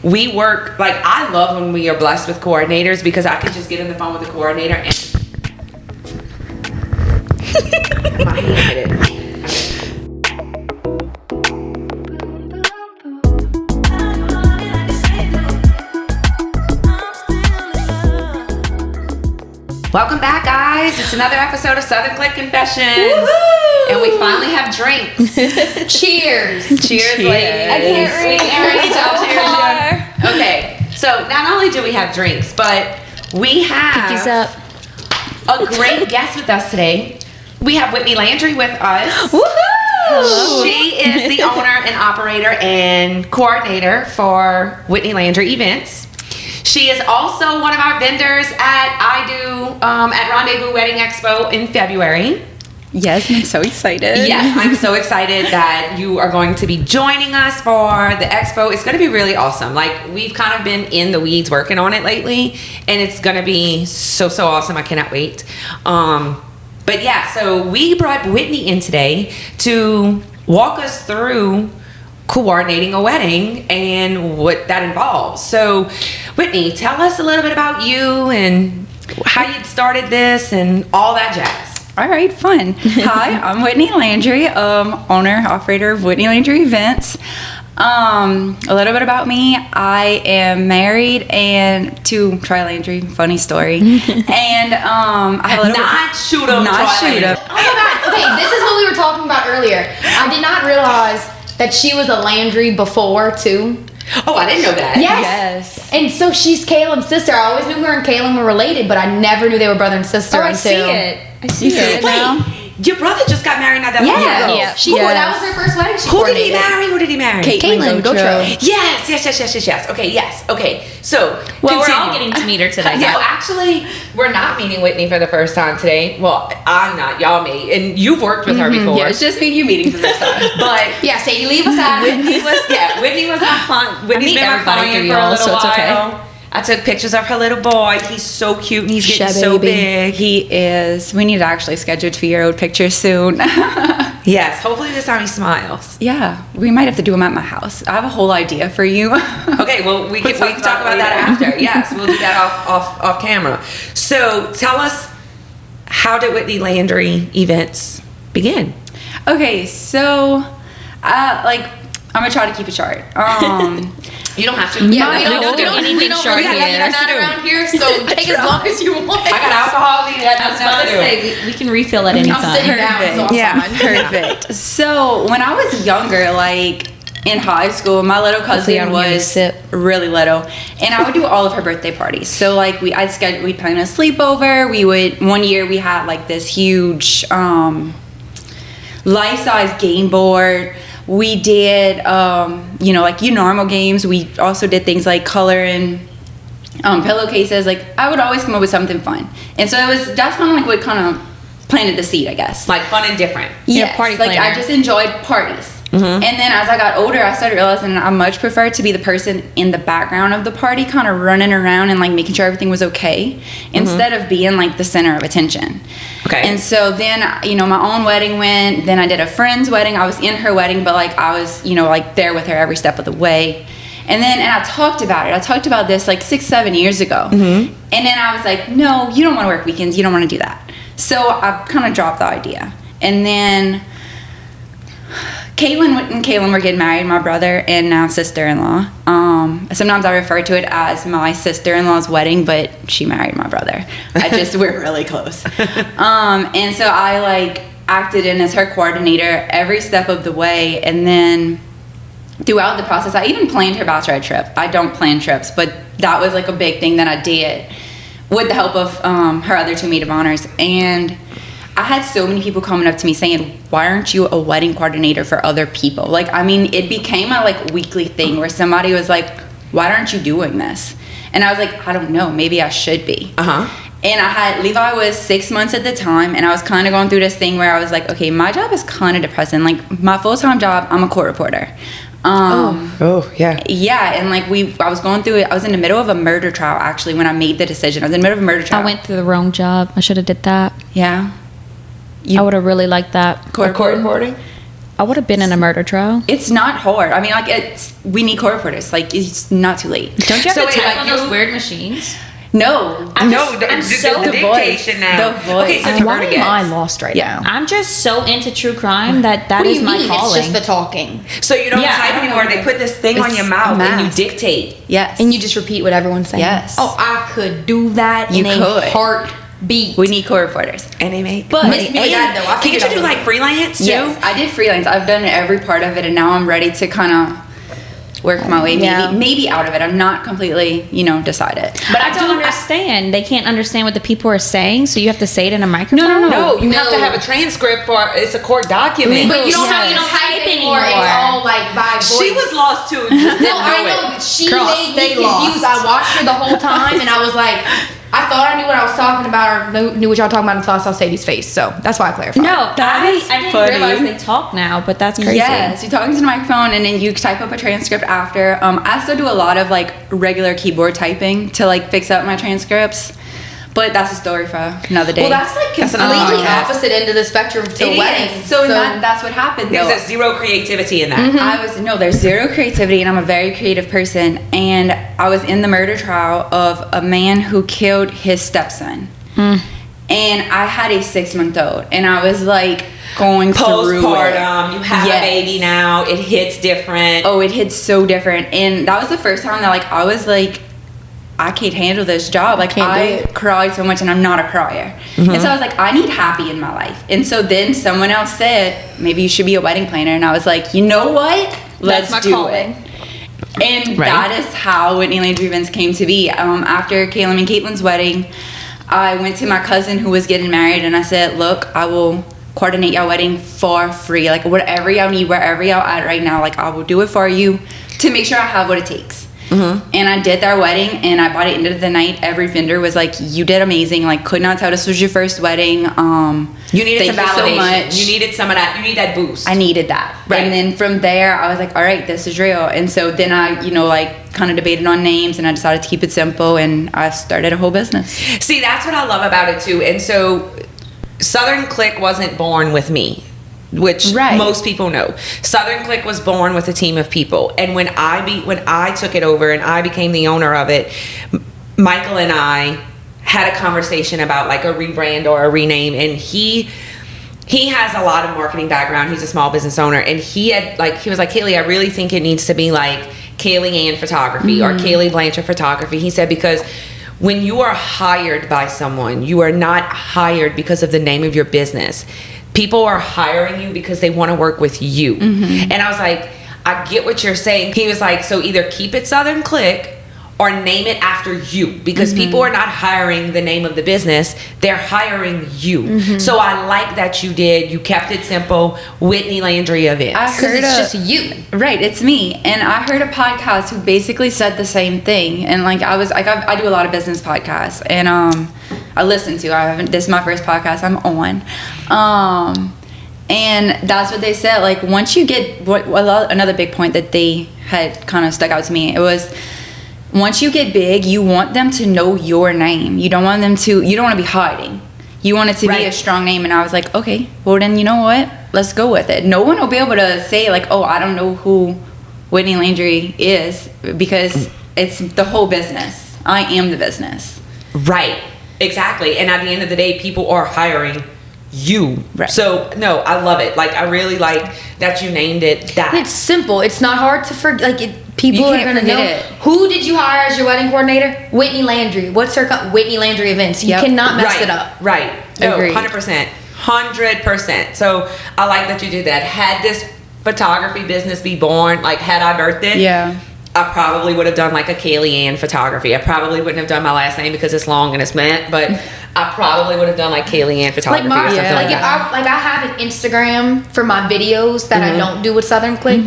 we work, like, I love when we are blessed with coordinators because I can just get on the phone with the coordinator and my hand hit it. Welcome back, guys. It's another episode of Southern Clique Confessions. Woo-hoo! And we finally have drinks. Cheers. Cheers, ladies. I can't read so far. Okay, so not only do we have drinks, but we Pickies have up. a great guest with us today. We have Whitney Landry with us. Woohoo! Hello. She is the owner and operator and coordinator for Whitney Landry Events. She is also one of our vendors at Rendezvous Wedding Expo in February. Yes, I'm so excited. Yes, I'm so excited that you are going to be joining us for the expo. It's going to be really awesome. Like, we've kind of been in the weeds working on it lately, and it's going to be so awesome. I cannot wait. But yeah, so we brought Whitney in today to walk us through coordinating a wedding and what that involves. So, Whitney, tell us a little bit about you and how you started this and all that jazz. All right, fun. Hi, I'm Whitney Landry, owner, operator of Whitney Landry Events. A little bit about me. I am married and to Troy Landry, funny story. And I have a little Not shoot up. Oh my God. Okay, this is what we were talking about earlier. I did not realize that she was a Landry before, too. Oh, I didn't know that. Yes. And so she's Caleb's sister. I always knew her and Caleb were related, but I never knew they were brother and sister I until... see it. I see it now. Wait, your brother just got married not that long ago. Yeah. That was her first wedding she Who did he coordinated. marry? Who did he marry? Caitlin Gotro. Yes. Okay, yes. Okay. So, Well, we're continue. all getting to meet her today. No, actually, we're not meeting Whitney for the first time today. Well, I'm not. Y'all may. And you've worked with her before. Yeah, it's just me and you meeting for the first time. But Yeah, Sadie, leave us out. Whitney was my client. Whitney's been my client for a little while. I took pictures of her little boy. He's so cute and he's getting so big. He is. We need to actually schedule 2-year-old pictures soon. Yes, hopefully this time he smiles. Yeah, we might have to do them at my house. I have a whole idea for you. Okay, well, we can talk about that after. Yes, we'll do that off camera. So tell us, how did Whitney Landry Events begin? Okay, so I'm gonna try to keep it short. You don't have to. Yeah, we don't do anything short really here. have that around here, so take as long as you want. I got alcohol. We can refill at any I'm time. sitting down, so Yeah, I'm fine. perfect. So when I was younger, like in high school, my little cousin was really little, and I would do all of her birthday parties. So like we'd plan a sleepover. One year we had like this huge life-size game board. We did, like normal games. We also did things like coloring pillowcases. Like, I would always come up with something fun. And so that's kind of like what kind of planted the seed, I guess. Like fun and different. Yeah, party planner. Like, I just enjoyed parties. Mm-hmm. And then as I got older, I started realizing I much prefer to be the person in the background of the party, kind of running around and like making sure everything was okay, instead of being like the center of attention. Okay. And so then, my own wedding went. Then I did a friend's wedding. I was in her wedding, but like I was, like there with her every step of the way. And I talked about it. I talked about this like 6-7 years ago. Mm-hmm. And then I was like, no, you don't want to work weekends. You don't want to do that. So I kind of dropped the idea. And then Caitlin and Caleb were getting married, my brother and now sister-in-law. Sometimes I refer to it as my sister-in-law's wedding, but she married my brother. We're really close. And so I like acted in as her coordinator every step of the way. And then throughout the process, I even planned her bachelorette trip. I don't plan trips, but that was like a big thing that I did with the help of her other 2 maid of honors. And I had so many people coming up to me saying, why aren't you a wedding coordinator for other people? Like, it became a like weekly thing where somebody was like, why aren't you doing this? And I was like, I don't know, maybe I should be. And Levi was 6 months at the time, and I was kind of going through this thing where I was like, okay, my job is kind of depressing. Like, my full-time job, I'm a court reporter. Yeah. Yeah, and like I was going through it. I was in the middle of a murder trial, actually, when I made the decision. I was in the middle of a murder trial. I went through the wrong job. I should have did that. Yeah. I would have really liked that. Court reporting? I would have been in a murder trial. It's not hard. I mean, like, we need court reporters. Like, it's not too late. Don't you have So to wait, type like on you- those weird machines? No. I'm the dictation now. The voice. Okay, so Why Roberta am I gets. lost right Yeah. now? I'm just so into true crime that What do is you my mean? calling. It's just the talking, So you don't Yeah, type I don't anymore. know. They put this thing on It's your mouth and you masked. dictate. Yes. and you just repeat what everyone's saying. Yes. Oh, I could do that You in could. a heartbeat. We need court reporters. And they make. But- Miss me with that, though. I Can't figured you I do would. like freelance too? Yes, I did freelance. I've done every part of it, and now I'm ready to kind of work my way Yeah. maybe out of it. I'm not completely, decided. But I don't understand. They can't understand what the people are saying, so you have to say it in a microphone? No, you have to No. have a transcript for it's a court document. But you don't Yes. have you don't type anymore. It's anymore. all like by voice. She was lost too. Just No, didn't I know know, it. but she Girl, made me stay confused. lost. I watched her the whole time, and I was like, I thought I knew what I was talking about or knew what y'all talking about until I saw Sadie's face. So that's why I clarified. No, That is I didn't funny. realize they talk now, but that's crazy. Yes, you're talking to the microphone, and then you type up a transcript after. I still do a lot of like regular keyboard typing to like fix up my transcripts, but that's a story for another day. Well, that's like That's another completely podcast. opposite end of the spectrum to It is. weddings. So that's what happened. There's though. a zero creativity in that. There's zero creativity, and I'm a very creative person. And I was in the murder trial of a man who killed his stepson. And I had a 6-month-old, and I was like going through it. Postpartum, you have Yes. a baby now. It hits different. Oh, it hit so different. And that was the first time that like I was like, I can't handle this job. Like Can't do I it. cried so much, and I'm not a crier. And so I was like, I need happy in my life. And so then someone else said, maybe you should be a wedding planner. And I was like, you know what? Let's my do calling. it. And Right. that is how Whitney Landry Events came to be. After Caleb and Caitlin's wedding, I went to my cousin who was getting married, and I said, look, I will coordinate your wedding for free. Like whatever y'all need, wherever y'all at right now, like I will do it for you to make sure I have what it takes. And I did their wedding, and I bought it into the night. Every vendor was like, you did amazing. Like could not tell this was your first wedding. You needed some thank you so validation. much. You needed some of that. You need that boost. I needed that. Right. And then from there, I was like, all right, this is real. And so then I, like kind of debated on names, and I decided to keep it simple, and I started a whole business. See, that's what I love about it too. And so Southern Clique wasn't born with me, which Right. most people know. Southern Clique was born with a team of people. And when I took it over and I became the owner of it, Michael and I had a conversation about like a rebrand or a rename, and he has a lot of marketing background. He's a small business owner, and he was like, Kaylee, I really think it needs to be like Kaylee Ann Photography or Kaylee Blanchard Photography. He said, because when you are hired by someone, you are not hired because of the name of your business. People are hiring you because they want to work with you. And I was like, I get what you're saying. He was like, so either keep it Southern Clique or name it after you, because people are not hiring the name of the business, they're hiring you. So I like that you kept it simple, Whitney Landry Events. I Because heard it's a- just you. Right, it's me. And I heard a podcast who basically said the same thing. And like I do a lot of business podcasts, and I listen to. This is my first podcast I'm on. And that's what they said. Like once you get another big point that they had kind of stuck out to me. It was, once you get big, you want them to know your name. You don't want to be hiding. You want it to be Right. a strong name. And I was like, okay, well then you know what? Let's go with it. No one will be able to say like, oh, I don't know who Whitney Landry is, because it's the whole business. I am the business. Right, exactly. And at the end of the day, people are hiring you. Right. So no, I love it. Like I really like that you named it that. It's simple. It's not hard to forget. People You are can't gonna forget know. it. Who did you hire as your wedding coordinator? Whitney Landry. What's her? Whitney Landry Events. You Yep. cannot mess right, it up. Right. No, Agreed. 100%. 100%. So I like that you did that. Had this photography business be born, like had I birthed it, Yeah. I probably would have done like a Kaylee Ann Photography. I probably wouldn't have done my last name because it's long and it's meant, but I probably would have done like Kaylee Ann Photography Like or something yeah. like if that. I have an Instagram for my videos that I don't do with Southern Clique.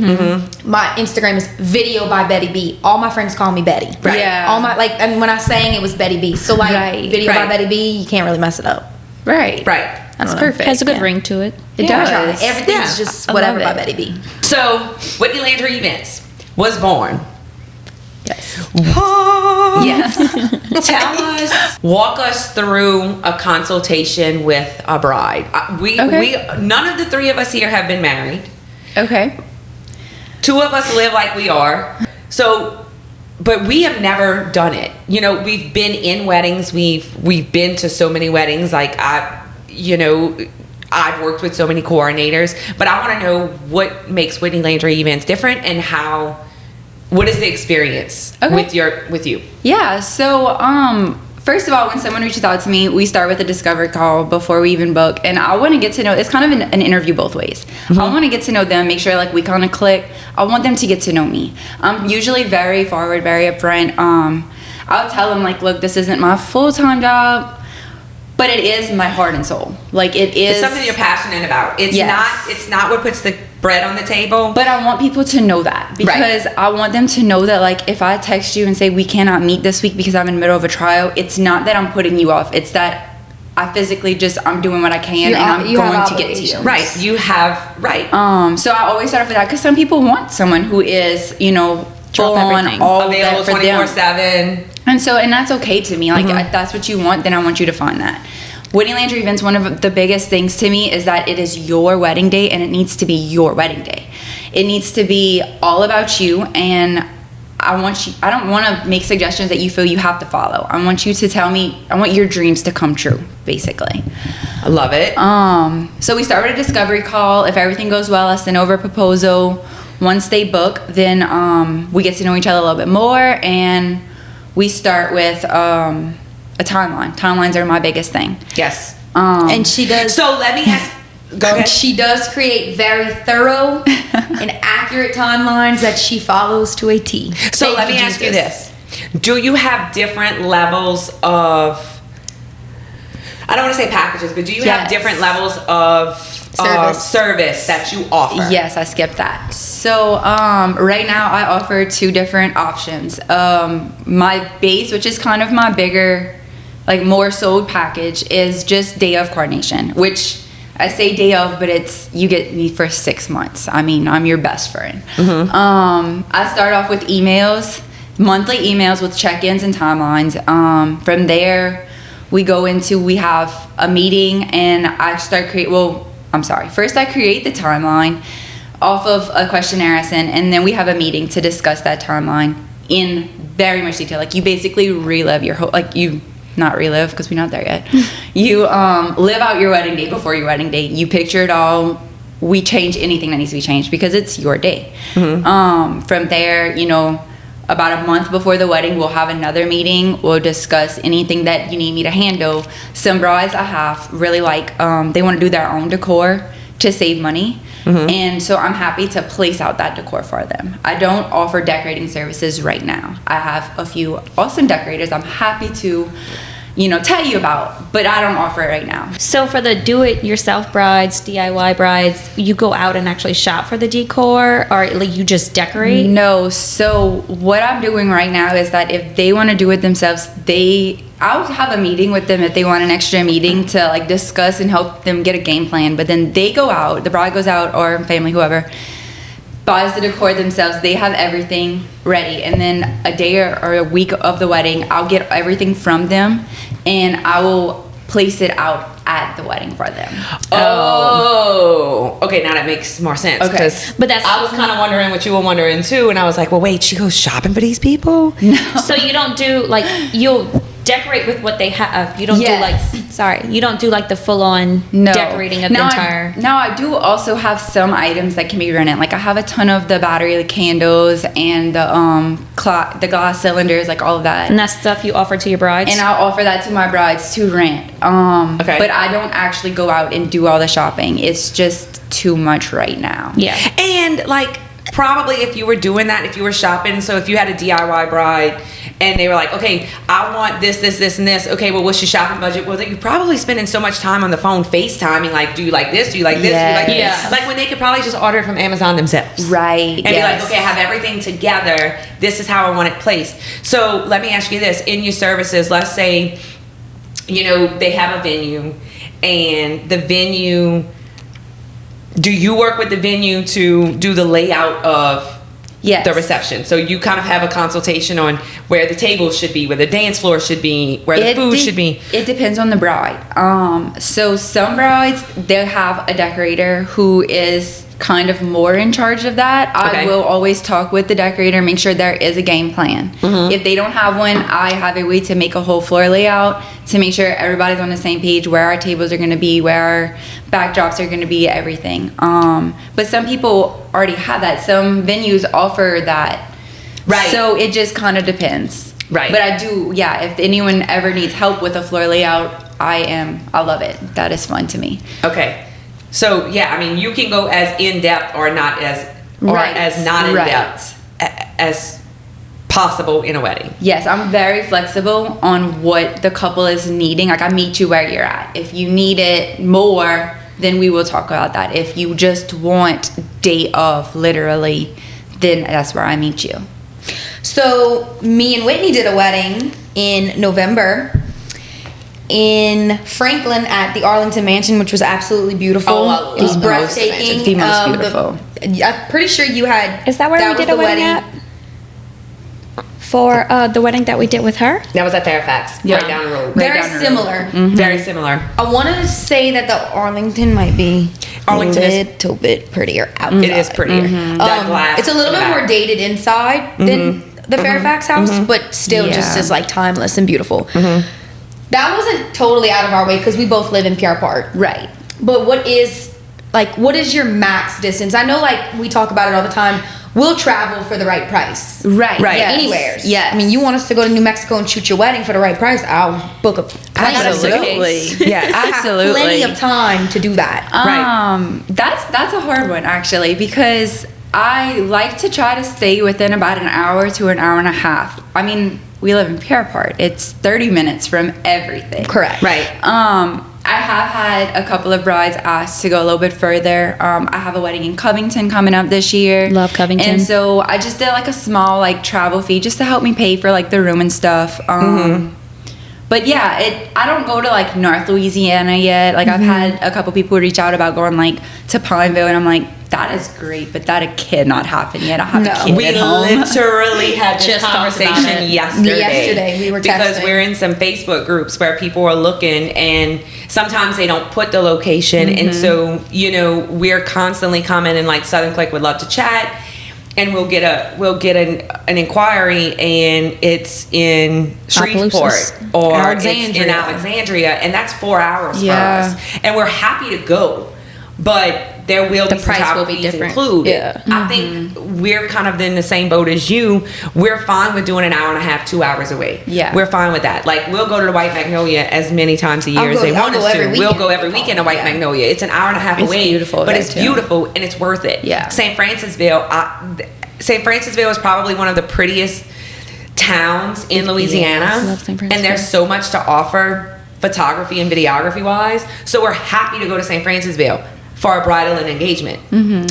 My Instagram is Video by Betty B. All my friends call me Betty. Right. Yeah. All my and when I sang, it was Betty B. So like Right. Video Right. by Betty B, you can't really mess it up. Right. Right. I don't It's know. perfect. Has a good Yeah. ring to it. It I does. try. Everything's Yeah. just I whatever love by it. Betty B. So Whitney Landry Events was born. Yes. Yes. Walk us through a consultation with a bride. We Okay. none of the three of us here have been married. Okay. Two of us live like we are. So, but we have never done it. You know, we've been in weddings. We've been to so many weddings. Like I've worked with so many coordinators, but I want to know what makes Whitney Landry Events different and what is the experience with you? Yeah. So, first of all, when someone reaches out to me, we start with a discovery call before we even book. And I want to get to know, it's kind of an interview both ways. I want to get to know them, make sure like we kind of click. I want them to get to know me. I'm usually very forward, very upfront. I'll tell them like, look, this isn't my full-time job, but it is my heart and soul. Like it is. It's something you're passionate about. It's not what puts the bread on the table. But I want people to know that because I want them to know that like if I text you and say we cannot meet this week because I'm in the middle of a trial, it's not that I'm putting you off. It's that I physically I'm doing what I can and I'm going to get to you. Right. You have, right. So I always start off with that because some people want someone who is, full on all available 24/7. And that's okay to me. Like if that's what you want, then I want you to find that. Whitney Landry Events, one of the biggest things to me is that it is your wedding day and it needs to be your wedding day. It needs to be all about you, and I don't want to make suggestions that you feel you have to follow. I want you to tell me, I want your dreams to come true, basically. I love it. So we start with a discovery call. If everything goes well, I send over a proposal. Once they book, then we get to know each other a little bit more, and we start with a timeline. Timelines are my biggest thing. Yes. And she does. So let me ask. Go ahead. She does create very thorough and accurate timelines that she follows to a T. So let me ask you this. Do you have different levels of, I don't want to say packages, but do you have different levels of service that you offer? Yes, I skipped that. So right now I offer two different options. My base, which is kind of my bigger, like more sold package, is just day of coordination, which I say day of, but you get me for 6 months. I mean, I'm your best friend. I start off with emails, monthly emails with check-ins and timelines. From there, we have a meeting, and I start first I create the timeline off of a questionnaire I send, and then we have a meeting to discuss that timeline in very much detail. Like you basically relive your whole, not relive because we're not there yet. You live out your wedding day before your wedding day. You picture it all. We change anything that needs to be changed because it's your day. From there, about a month before the wedding, we'll have another meeting. We'll discuss anything that you need me to handle. Some brides I have really they want to do their own decor to save money. And so I'm happy to place out that decor for them. I don't offer decorating services right now. I have a few awesome decorators I'm happy to, tell you about, but I don't offer it right now. So for the do-it-yourself brides, DIY brides, you go out and actually shop for the decor, or you just decorate? No. So what I'm doing right now is that if they want to do it themselves, I'll have a meeting with them if they want an extra meeting to discuss and help them get a game plan. But then they go out, the bride goes out, or family, whoever, buys the decor themselves. They have everything ready, and then a day or a week of the wedding, I'll get everything from them, and I will place it out at the wedding for them. Oh, okay, now that makes more sense. Okay, but I was kind of wondering what you were wondering too, and I was like, well, wait, she goes shopping for these people? No. So you don't do you'll decorate with what they have. You don't do you don't do the full-on decorating of the entire. Now I do also have some items that can be rented. I have a ton of the battery candles and the glass cylinders, all of that. And that's stuff you offer to your brides? And I'll offer that to my brides to rent. Okay. But I don't actually go out and do all the shopping. It's just too much right now. Yeah. And probably if you were doing that, if you were shopping, so if you had a DIY bride and they were like, okay, I want this, and this. Okay, well, what's your shopping budget? Well, you're probably spending so much time on the phone FaceTiming, do you like this? Do you like this? Yes. Do you like this? When they could probably just order it from Amazon themselves. Right. And be like, okay, I have everything together. This is how I want it placed. So let me ask you this. In your services, let's say, they have a venue, and the venue, do you work with the venue to do the layout of the reception? So you kind of have a consultation on where the tables should be, where the dance floor should be, where the food should be. It depends on the bride. So some brides, they'll have a decorator who is kind of more in charge of that. Okay. I will always talk with the decorator, make sure there is a game plan. If they don't have one, I have a way to make a whole floor layout to make sure everybody's on the same page, where our tables are going to be, where our backdrops are going to be, everything. But some people already have that. Some venues offer that. Right. So it just kind of depends. Right. But I do, yeah, if anyone ever needs help with a floor layout, I love it. That is fun to me. Okay. So yeah, I mean, you can go as in depth or not as Right. as not in Right. depth as possible in a wedding. Yes, I'm very flexible on what the couple is needing. Like, I meet you where you're at. If you need it more, then we will talk about that. If you just want day of, literally, then that's where I meet you. So me and Whitney did a wedding in November in Franklin at the Arlington Mansion, which was absolutely beautiful. Oh, I love it was the breathtaking. The most beautiful. I'm pretty sure you had. Is that where we was did the a wedding at? For the wedding that we did with her? That was at Fairfax, Yeah. right down the road. Very down the road. similar. Very similar. I want to say that the Arlington might be Arlington a is- little bit prettier outside. It is prettier. That glass. It's a little in the bit back. more dated inside than the Fairfax house, but still just Yeah. as like timeless and beautiful. That wasn't totally out of our way because we both live in Pierre Park. Right. But what is your max distance? I know, like, we talk about it all the time. We'll travel for the right price. Right. Right. Yes. Anywhere. Yes. I mean, you want us to go to New Mexico and shoot your wedding for the right price? I'll book a plane. Absolutely. Yes. I have Absolutely. plenty of time to do that. Right. That's a hard one, actually, because I like to try to stay within about an hour to an hour and a half. I mean, we live in Pierre Part. It's 30 minutes from everything. Correct. Right. I have had a couple of brides ask to go a little bit further. I have a wedding in Covington coming up this year. Love Covington. And so I just did like a small like travel fee just to help me pay for like the room and stuff. But yeah, I don't go to like North Louisiana yet. Like I've had a couple people reach out about going like to Pineville, and I'm like, that is great, but that cannot happen yet. I have No. a kid We at home. literally had this Just talked about conversation it. Yesterday, we were because texting. we're in some Facebook groups where people are looking, and sometimes they don't put the location, and so we're constantly commenting like Southern Clique would love to chat, and we'll get an inquiry, and it's in Shreveport Opelousas. or it's in Alexandria. Alexandria, and that's 4 hours Yeah. for us, and we're happy to go, but there will be The some price travel will be fees different. included. Yeah. I think we're kind of in the same boat as you. We're fine with doing an hour and a half, 2 hours away. Yeah. We're fine with that. Like, we'll go to the White Magnolia as many times a year as they I'll want go us to. every We'll weekend. go every weekend to White Magnolia. It's an hour and a half It's away. beautiful But there, it's too. beautiful and it's worth it. Yeah. St. Francisville, St. Francisville is probably one of the prettiest towns in Louisiana. Love St. And there's Francisville. so much to offer photography and videography wise. So we're happy to go to St. Francisville for a bridal and engagement.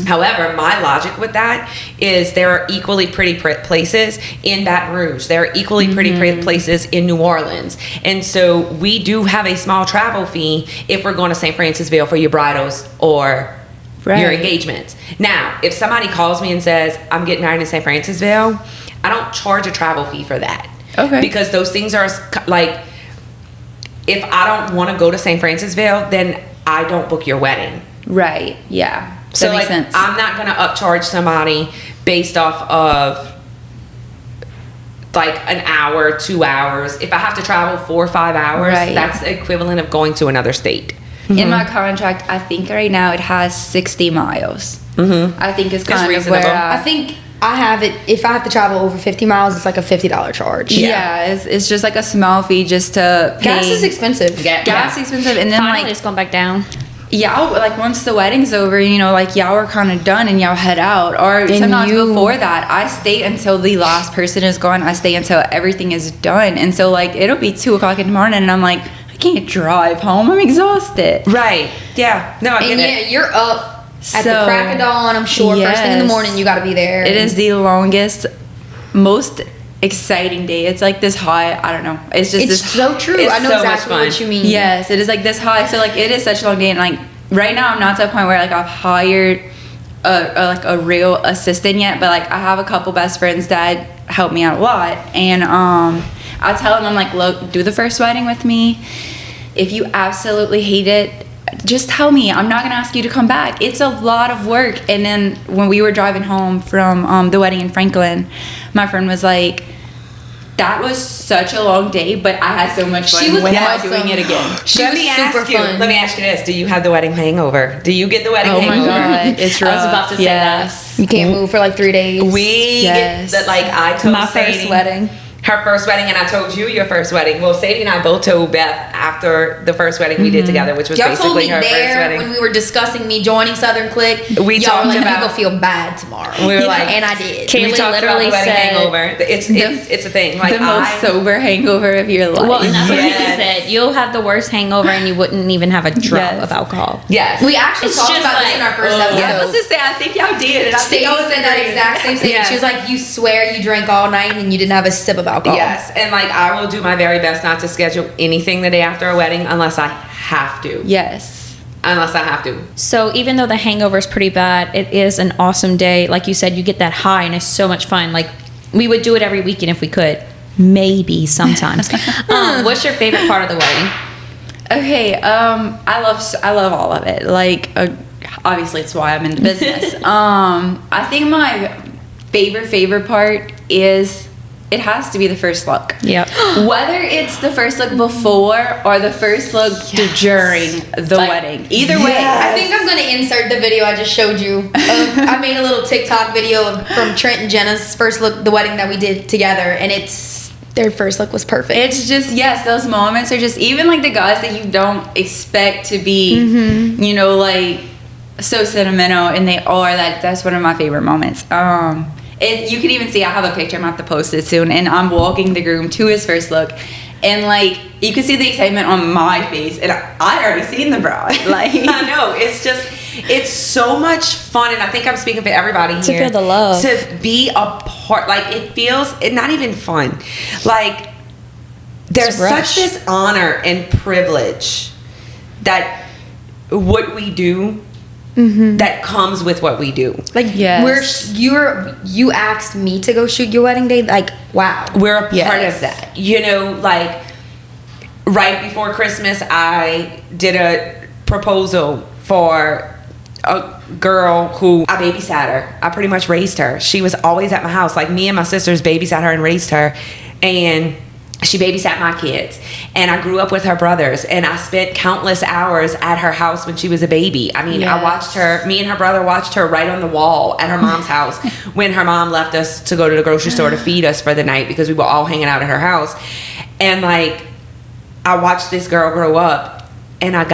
However, my logic with that is there are equally pretty places in Baton Rouge. There are equally pretty places in New Orleans. And so we do have a small travel fee if we're going to St. Francisville for your bridals or your Right. engagements. Now, if somebody calls me and says, I'm getting married in St. Francisville, I don't charge a travel fee for that. Okay. Because those things are like, if I don't want to go to St. Francisville, then I don't book your wedding. Right. Yeah. So That makes like, sense. I'm not gonna upcharge somebody based off of like an hour, 2 hours. If I have to travel 4 or 5 hours, Right. that's the equivalent of going to another state. In my contract, I think right now it has 60 miles. I think it's kind of reasonable. where I think I have it. If I have to travel over 50 miles, it's like a $50 charge. yeah, it's just like a small fee just to pay. Gas is expensive. Gas is expensive, and then Finally, like it's going back down. y'all, like once the wedding's over, like y'all are kind of done and y'all head out. Or sometimes before that, I stay until the last person is gone. I stay until everything is done, and so like it'll be 2:00 in the morning, and I'm like, I can't drive home. I'm exhausted. Right. Yeah. No, I get And it. yeah, you're up at the So, crack of dawn. I'm sure first thing in the yes. morning you got to be there. It is the longest, most exciting day. It's like this high. I don't know. It's just It's this. so true. it's I know so much exactly fun. what you mean. Yes, it is like this high. So like it is such a long day, and like right now I'm not to a point where like I've hired a real assistant yet, but like I have a couple best friends that help me out a lot, and I tell them, I'm like, look, do the first wedding with me. If you absolutely hate it, just tell me. I'm not gonna ask you to come back. It's a lot of work. And then when we were driving home from the wedding in Franklin, my friend was like, that was such a long day, but I had so much fun. She was when am I awesome. doing it again? Let me ask you this: do you have the wedding hangover? Do you get the wedding hangover? Oh my God, it's rough. I was about to say Yes. You can't move for like 3 days. We Yes. get that. Like I told My Sadie, first wedding. her first wedding, and I told you your first wedding. Well, Sadie and I both told Beth after the first wedding we did together, which was Y'all told basically me her first there wedding. when we were discussing me joining Southern Clique. We y'all talked were like, about- you gonna feel bad tomorrow. We were like- and I did. Kaylee we talked literally about the wedding said- hangover. It's a thing. Like The most sober hangover of your life. Well, and that's what Yes. Vicky said. You'll have the worst hangover and you wouldn't even have a drop Yes. of alcohol. yes. We actually It's talked just about this like, in our first I was episode. to say, I think y'all did. And I think Sadie I was said that agreeing. exact same thing. Yes. She was like, you swear you drank all night and you didn't have a sip of alcohol. Yes, and like I will do my very best not to schedule anything the day after a wedding unless I have to. Yes. Unless I have to. So even though the hangover is pretty bad, it is an awesome day. Like you said, you get that high and it's so much fun. Like we would do it every weekend if we could. Maybe sometimes. What's your favorite part of the wedding? Okay, I love all of it. Like, obviously, it's why I'm in the business. I think my favorite part is it has to be the first look. Yep. Whether it's the first look before or the first look during the wedding, either way. I think I'm gonna insert the video I just showed you. I made a little TikTok video from Trent and Jenna's first look, the wedding that we did together, and their first look was perfect. It's just, yes, those moments are just, even like the guys that you don't expect to be, you know, like so sentimental, and they are. That's one of my favorite moments. You can even see, I have a picture, I'm gonna have to post it soon, and I'm walking the groom to his first look, and like you can see the excitement on my face, and I already seen the bride. Like I know, it's so much fun, and I think I'm speaking for everybody To here. feel the love. To be a part, like it feels, it's not even fun. Like there's It's a rush. such this honor and privilege that what we do that comes with what we do. like Yes. you asked me to go shoot your wedding day. Like, wow. We're a part Yes. of that. You know, like right before Christmas, I did a proposal for a girl who I babysat her. I pretty much raised her. She was always at my house. Like me and my sisters babysat her and raised her. And she babysat my kids. And I grew up with her brothers. And I spent countless hours at her house when she was a baby. I mean, I watched her, me and her brother watched her right on the wall at her mom's house when her mom left us to go to the grocery store to feed us for the night because we were all hanging out at her house. And like, I watched this girl grow up, and I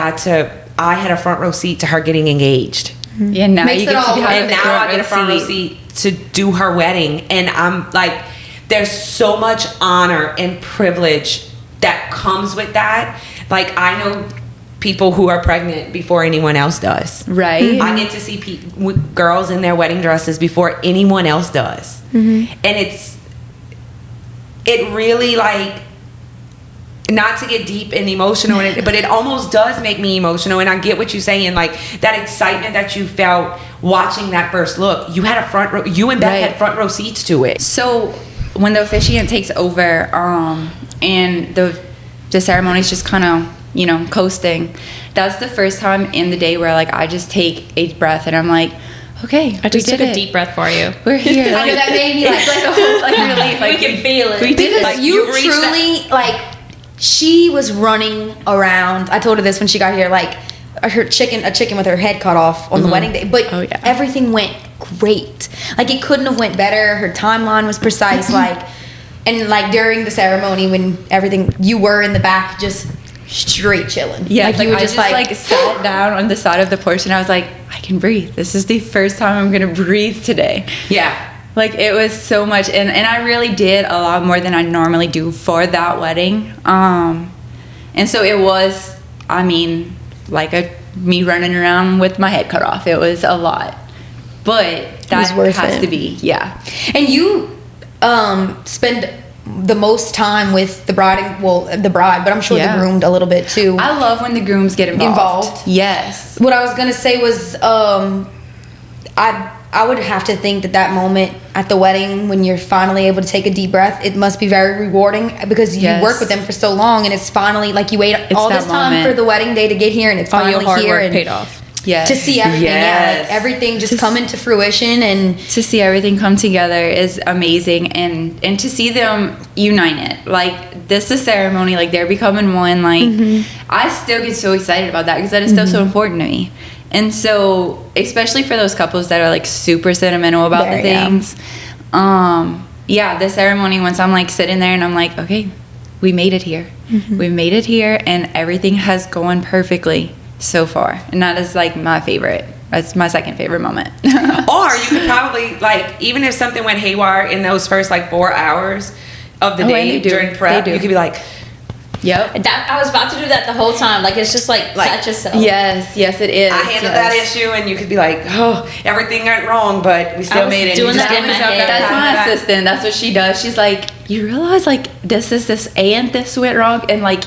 had a front row seat to her getting engaged. Yeah, now Makes you it get to all be worth And now I get a front row seat to do her wedding. And I'm like, there's so much honor and privilege that comes with that. Like, I know people who are pregnant before anyone else does. Right. I get to see girls in their wedding dresses before anyone else does. And it really, like, not to get deep and emotional, but it almost does make me emotional. And I get what you're saying, like that excitement that you felt watching that first look. You had a front row. You and Beth had front row seats to it. So when the officiant takes over, and the ceremony's just kind of coasting, that's the first time in the day where like I just take a breath and I'm like, okay, I just we took did a it. deep breath for you. We're here. I know that made me like, It's like a whole like relief. Like We can feel it. We did because it. Like, you you've reached truly like. She was running around. I told her this when she got here. Like a chicken with her head cut off on the wedding day. But Oh, yeah. everything went great. Like it couldn't have went better. Her timeline was precise. And during the ceremony when everything, you were in the back just straight chilling. Yeah, like like you were I just sat down on the side of the porch and I was like, I can breathe. This is the first time I'm gonna breathe today. Yeah. Like it was so much, and I really did a lot more than I normally do for that wedding. And so it was, I mean, like me running around with my head cut off. It was a lot, but that was worth has it. to be, yeah. And you spend the most time with the bride, but I'm sure Yeah. the groom a little bit too. I love when the grooms get involved. Yes. What I was gonna say was, I would have to think that moment at the wedding when you're finally able to take a deep breath, it must be very rewarding because you work with them for so long and it's finally like you wait all this time for the wedding day to get here and it's All finally your hard here work and paid off. Yes. to see everything, Yes. like everything just come into fruition and to see everything come together is amazing, and to see them unite it. Like, this is ceremony, like they're becoming one. Like, I still get so excited about that because that is still so important to me. And so, especially for those couples that are like super sentimental about the things, the ceremony, once I'm like sitting there and I'm like, okay, we made it here. We made it here and everything has gone perfectly so far. And that is like my favorite. That's my second favorite moment. Or you could probably, like, even if something went haywire in those first like 4 hours of the day during prep, you could be like, yep. That, I was about to do that the whole time. Like, it's just like catch yourself. Yes, it is. I handled that issue, and you could be like, oh, everything went wrong, but we still made it. doing You just that give in my yourself head. that That's pat on my the back. assistant. That's what she does. She's like, you realize like this and this went wrong, and like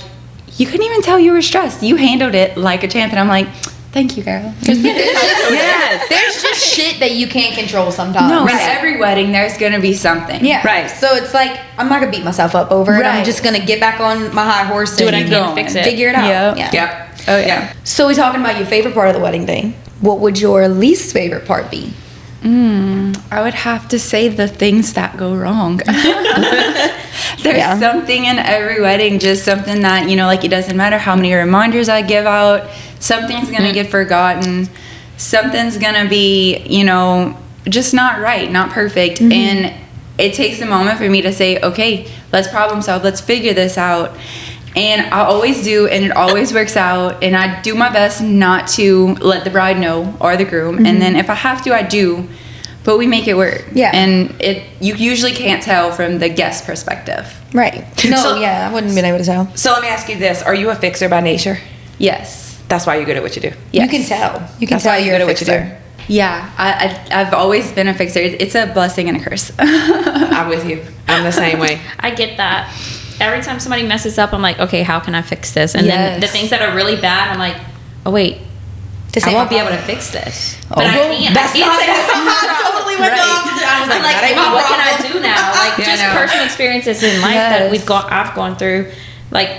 you couldn't even tell you were stressed. You handled it like a champ, and I'm like, thank you, girl. yes, there's just shit that you can't control sometimes. No, in every wedding there's gonna be something. Yeah. Right. So it's like I'm not gonna beat myself up over it. I'm Right. just gonna get back on my high horse Do and what I can to fix it. figure it out. Yep. Yeah. Yep. Oh yeah. So we're talking about your favorite part of the wedding day. What would your least favorite part be? I would have to say the things that go wrong. There's something in every wedding, just something that, you know, like it doesn't matter how many reminders I give out, something's gonna get forgotten, something's gonna be, you know, just not right, not perfect. And it takes a moment for me to say, okay, let's problem solve, let's figure this out. And I always do, and it always works out. And I do my best not to let the bride know or the groom. And then if I have to, I do. But we make it work. Yeah. And you usually can't tell from the guest perspective. Right. No, So- I wouldn't have been able to tell. So let me ask you this: are you a fixer by nature? Yes. That's why you're good at what you do. You can tell. You can That's tell why you're you're a good at what you do. fixer. Yeah. I've always been a fixer. It's a blessing and a curse. I'm with you. I'm the same way. I get that. Every time somebody messes up, I'm like, okay, how can I fix this? And then the things that are really bad, I'm like, oh wait, This I ain't won't my be able to problem. fix this. But I well, can't. that's I can't not- say that's that's not- my I totally went the opposite. I was like, I'm like, that ain't my what can I problem. do now? Like, Yeah, just I know. personal experiences in life that I've gone through. Like,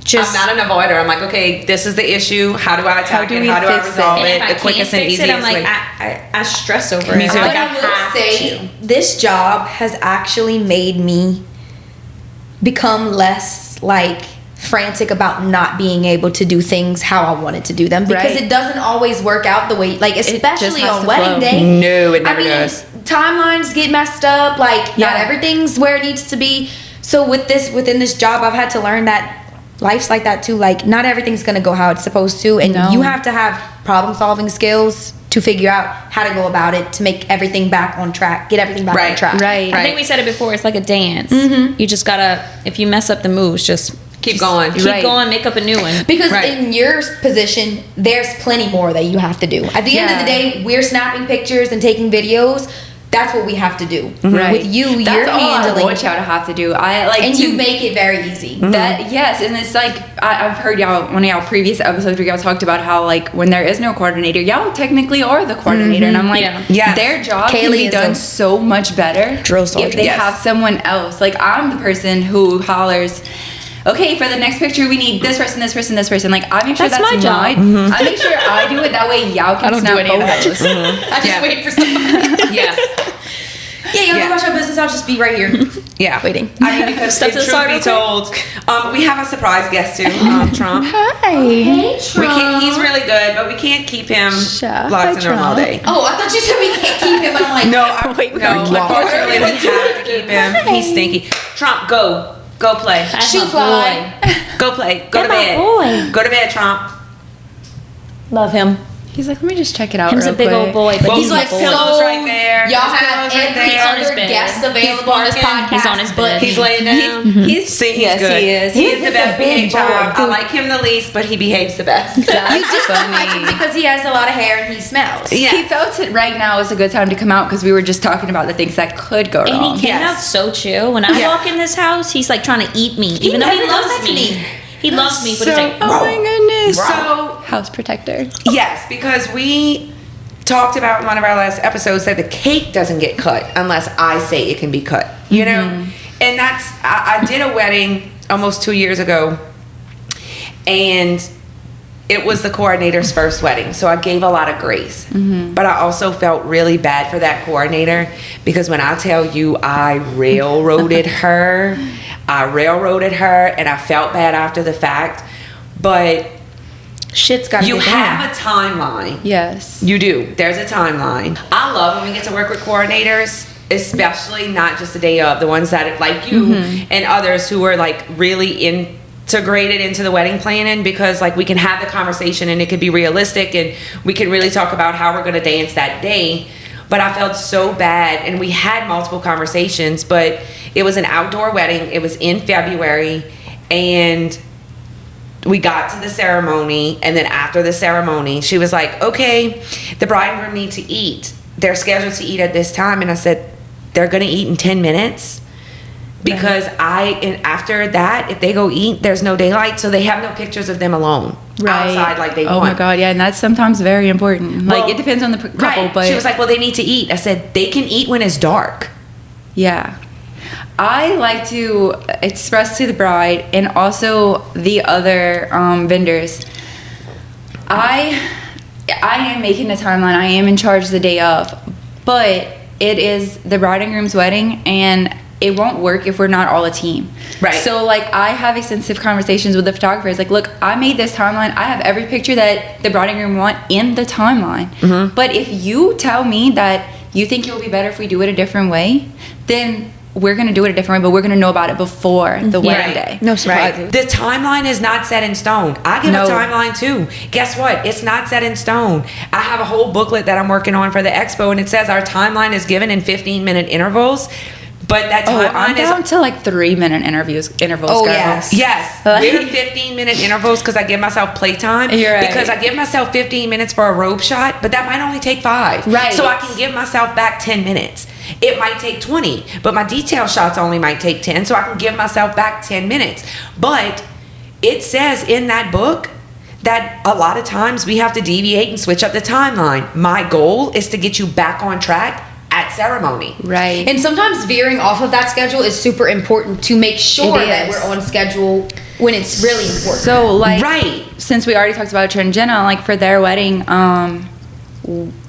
just I'm not an avoider. I'm like, okay, this is the issue. How do I attack do it? we How do I fix it? resolve and it? if I The quickest can't and fix it, easiest I'm like, way. I stress over Me it. too. I'm But like, I will have say, to. this job has actually made me become less like frantic about not being able to do things how I wanted to do them because Right. it doesn't always work out the way, like especially has on to wedding flow. day. No, it never I mean, does. timelines get messed up. Like not Yeah. everything's where it needs to be. So within this job, I've had to learn that life's like that too. Like not everything's gonna go how it's supposed to, and No. you have to have problem solving skills to figure out how to go about it to make everything back on track, get everything back on Right. track. Right. I think we said it before. It's like a dance. Mm-hmm. You just gotta, if you mess up the moves, just Keep going. keep Right. going, make up a new one. Because Right. in your position, there's plenty more that you have to do. At the end of the Yeah. day, we're snapping pictures and taking videos. That's what we have to do. Right. With you, That's you're all handling, I want y'all to have to do. I like and to, you make it very easy. that. Yes, and it's like I've heard y'all one of y'all previous episodes where y'all talked about how like when there is no coordinator, y'all technically are the coordinator, and I'm like, Yeah. Yes. their job can Kaylee be is done a so much better drill sergeant. if they Yes. have someone else. Like I'm the person who hollers, okay, for the next picture we need this person, this person, this person. Like I make sure That's that's my job. I make sure I do it that way. Y'all can snap photos. I just Yeah. wait for somebody. Yes. Yeah, y'all Yeah. go about your business. I'll just be right here. Yeah. Waiting. I mean, because Step if to the truth side be real quick. told, we have a surprise guest too, Trump. Hi. We can't. He's really good, but we can't keep him Sure. locked in the room all Trump. day. Oh, I thought you said we can't keep him. I'm like, No, unfortunately, we have to keep him. He's stinky. Trump, go play. That's shoot my fly. Go play. Go to That's my bed. boy. Go to bed, Trump. Love him. He's like, let me just check it out. Him's a real big quick. old boy, but Well, he's he's my like boy. pillows right there. Y'all His have pillows right every there. on his other bed. guest available on this barking. podcast. He's on his but bed. He's laying down. He's See, he's yes, good. he is. He is He's the just a best big behaved child. boy. I like him the least, but he behaves the best. You just don't like him because he has a lot of hair and he smells. Yeah. He felt it right now is a good time to come out because we were just talking about the things that could go And wrong. he came Yes. out so chill. When I Yeah. walk in this house, he's like trying to eat me, even though he never does loves that to me. me. He loves me, but he's like, oh my goodness. So House protector. yes, because we talked about in one of our last episodes that the cake doesn't get cut unless I say it can be cut, you know? And that's, I did a wedding almost 2 years ago, and it was the coordinator's first wedding, so I gave a lot of grace. But I also felt really bad for that coordinator, because when I tell you I railroaded her, and I felt bad after the fact. But Shit's got to you get have a timeline. Yes. You do. There's a timeline. I love when we get to work with coordinators, especially not just the day of, the ones that like you and others who are like really integrated into the wedding planning, because like we can have the conversation and it could be realistic and we can really talk about how we're going to dance that day. But I felt so bad, and we had multiple conversations, but it was an outdoor wedding. It was in February, and we got to the ceremony, and then after the ceremony, she was like, okay, the bride and groom need to eat. They're scheduled to eat at this time. And I said, they're going to eat in 10 minutes. Because after that, if they go eat, there's no daylight, so they have no pictures of them alone outside like they want. Oh my God, yeah, and that's sometimes very important. Like, it depends on the couple, but she was like, well, they need to eat. I said, they can eat when it's dark. Yeah. I like to express to the bride and also the other vendors, I am making the timeline. I am in charge the day of, but it is the bride and groom's wedding, and it won't work if we're not all a team. Right. So like, I have extensive conversations with the photographers. Like, look, I made this timeline. I have every picture that the bride and groom want in the timeline. But if you tell me that you think it will be better if we do it a different way, then we're going to do it a different way, but we're going to know about it before the wedding day. No surprises. The timeline is not set in stone. I give a timeline too. Guess what? It's not set in stone. I have a whole booklet that I'm working on for the expo, and it says our timeline is given in 15-minute intervals. But that timeline I'm down to like 3-minute intervals. Oh, girl. Yes. We're 15-minute intervals because I give myself playtime. You're right. Because I give myself 15 minutes for a robe shot, but that might only take 5. Right. So I can give myself back 10 minutes. It might take 20, but my detail shots only might take 10, so I can give myself back 10 minutes. But it says in that book that a lot of times we have to deviate and switch up the timeline. My goal is to get you back on track at ceremony. Right. And sometimes veering off of that schedule is super important to make sure that we're on schedule when it's really important. So like, since we already talked about Trent and Jenna, like for their wedding,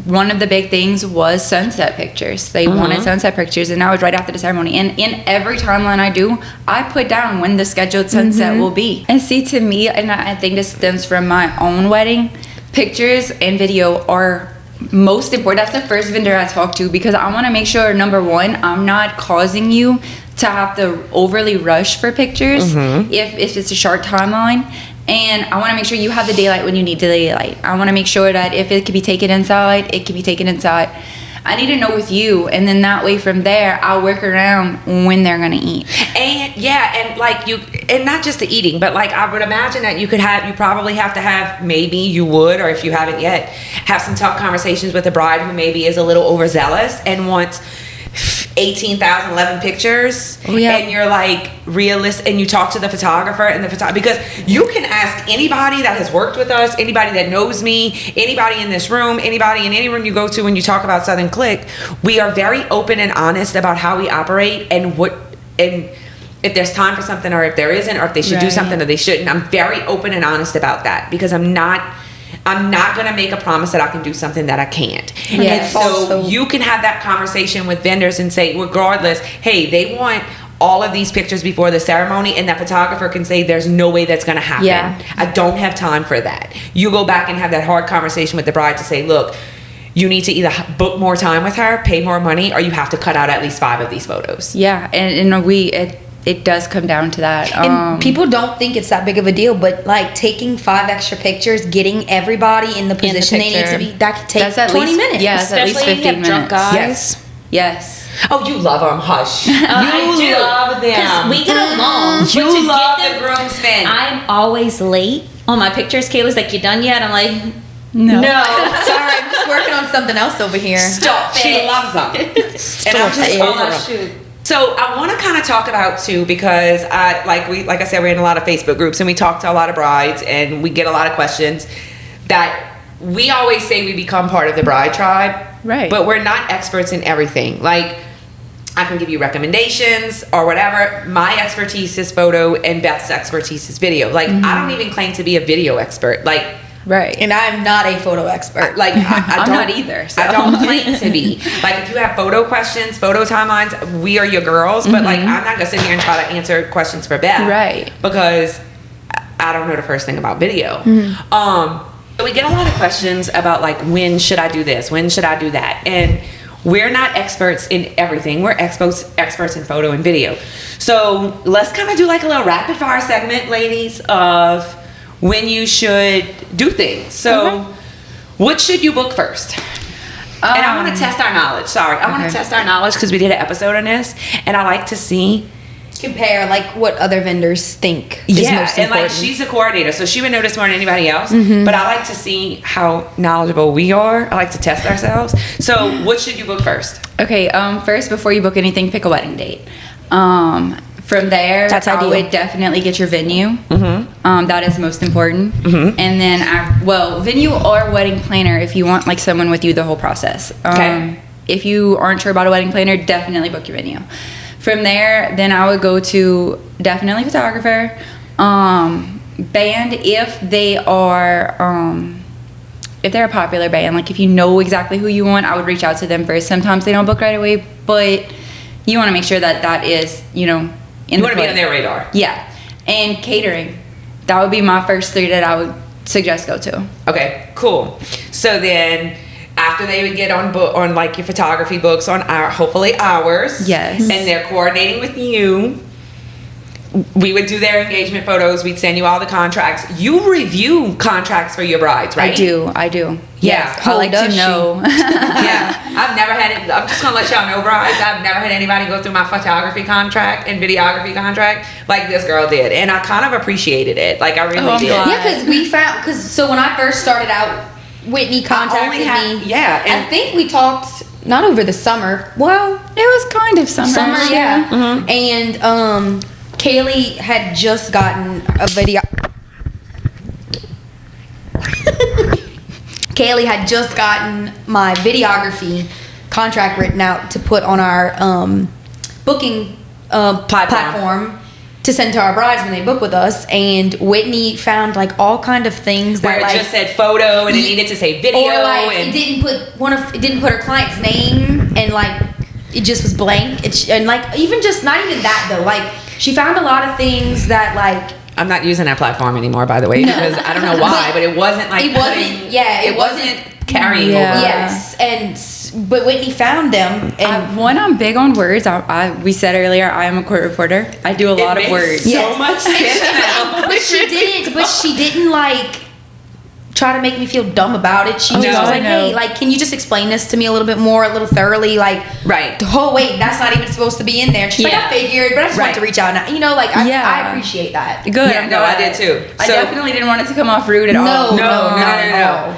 one of the big things was sunset pictures. They wanted sunset pictures, and that was right after the ceremony. And in every timeline I do, I put down when the scheduled sunset will be. And see, to me, and I think this stems from my own wedding, pictures and video are most important. That's the first vendor I talk to, because I want to make sure, number one, I'm not causing you to have to overly rush for pictures if it's a short timeline. And I want to make sure you have the daylight when you need the daylight. I want to make sure that if it can be taken inside, it can be taken inside. I need to know with you, and then that way from there, I'll work around when they're gonna eat. And and like and not just the eating, but like I would imagine that you probably have to have, maybe you would, or if you haven't yet, have some tough conversations with the bride who maybe is a little overzealous and wants 18,011 pictures. Oh, yeah. And you're like realistic, and you talk to the photographer and because you can ask anybody that has worked with us, anybody that knows me, anybody in this room, anybody in any room you go to when you talk about Southern Clique. We are very open and honest about how we operate and if there's time for something, or if there isn't, or if they should do something or they shouldn't. I'm very open and honest about that, because I'm not going to make a promise that I can do something that I can't. Yes. And so you can have that conversation with vendors and say, regardless, hey, they want all of these pictures before the ceremony, and that photographer can say, there's no way that's going to happen. Yeah. I don't have time for that. You go back and have that hard conversation with the bride to say, look, you need to either book more time with her, pay more money, or you have to cut out at least 5 of these photos. Yeah, and it does come down to that. And people don't think it's that big of a deal, but like taking 5 extra pictures, getting everybody in the position they need to be, that could take That's at 20 least, minutes. Yeah, it's at least Especially 15 if you have drunk minutes. guys. Yes. Oh, you love them. Hush. I do. love them. Because we get along. You But to love get the groomsmen. I'm always late on my pictures. Kayla's like, you done yet? I'm like, No. Sorry, I'm just working on something else over here. Stop. She loves them. And I'm just Stop it. shoot. So I want to kind of talk about too, because like I said, we're in a lot of Facebook groups and we talk to a lot of brides and we get a lot of questions that we always say we become part of the bride tribe, Right. but we're not experts in everything. Like, I can give you recommendations or whatever. My expertise is photo and Beth's expertise is video. Like, I don't even claim to be a video expert. Like, Right. And I'm not a photo expert. like I I'm don't, not either, so. I don't claim to be. Like, if you have photo questions, photo timelines, we are your girls. But like, I'm not gonna sit here and try to answer questions for Beth, Right. Because I don't know the first thing about video. So we get a lot of questions about like, when should I do this? When should I do that? And we're not experts in everything. We're experts in photo and video. So let's kind of do like a little rapid fire segment, ladies, of when you should do things. So what should you book first? And I want to test our knowledge. Sorry. I want to test our knowledge because we did an episode on this. And I like to see. Compare like what other vendors think is Yeah, most and like important. she's a coordinator, so she would know this more than anybody else. But I like to see how knowledgeable we are. I like to test ourselves. So what should you book first? Okay, first, before you book anything, pick a wedding date. From there, That's I ideal. would definitely get your venue. That is most important. And then, venue or wedding planner if you want like someone with you the whole process. Okay. If you aren't sure about a wedding planner, definitely book your venue. From there, then I would go to definitely photographer, band if they are. If they're a popular band, like if you know exactly who you want, I would reach out to them first. Sometimes they don't book right away, but you want to make sure that is, You want to be on their radar. Yeah. And catering. That would be my first 3 that I would suggest go to. Okay, cool. So then after they would get on like your photography books on hopefully ours. Yes. And they're coordinating with you. We would do their engagement photos. We'd send you all the contracts. You review contracts for your brides, right? I do. Yeah. Yes, I like to know. Yeah, I've never had it. I'm just gonna let y'all know, brides. I've never had anybody go through my photography contract and videography contract like this girl did, and I kind of appreciated it. Like, I really I'm did. glad. Yeah, because when I first started out, Whitney contacted me. Yeah, I and think we talked not over the summer. Well, It was kind of summer. yeah. And Kaylee had just gotten a video. Kaylee had just gotten my videography contract written out to put on our booking platform to send to our brides when they book with us. And Whitney found like all kind of things where that it like just said photo and it needed to say video, or like and it didn't put her client's name, and like it just was blank. And like even just not even that though, like she found a lot of things that like I'm not using that platform anymore, by the way, because I don't know why, but it wasn't like it wasn't carrying Yeah. over. yes, but Whitney found them, and One, I'm big on words. We said earlier, I am a court reporter. I do a lot of makes words. so Yes. much sense now. but she didn't like try to make me feel dumb about it. She just no, was like, no. hey, like, can you just explain this to me a little bit more, a little thoroughly, like, Right. oh wait, that's not even supposed to be in there. And she's like, Yeah. I figured, but I just Right. wanted to reach out now. You know, like, I Yeah. appreciate that. Good. Yeah, I'm no, I glad. did too. I So- definitely didn't want it to come off rude at all. No. No.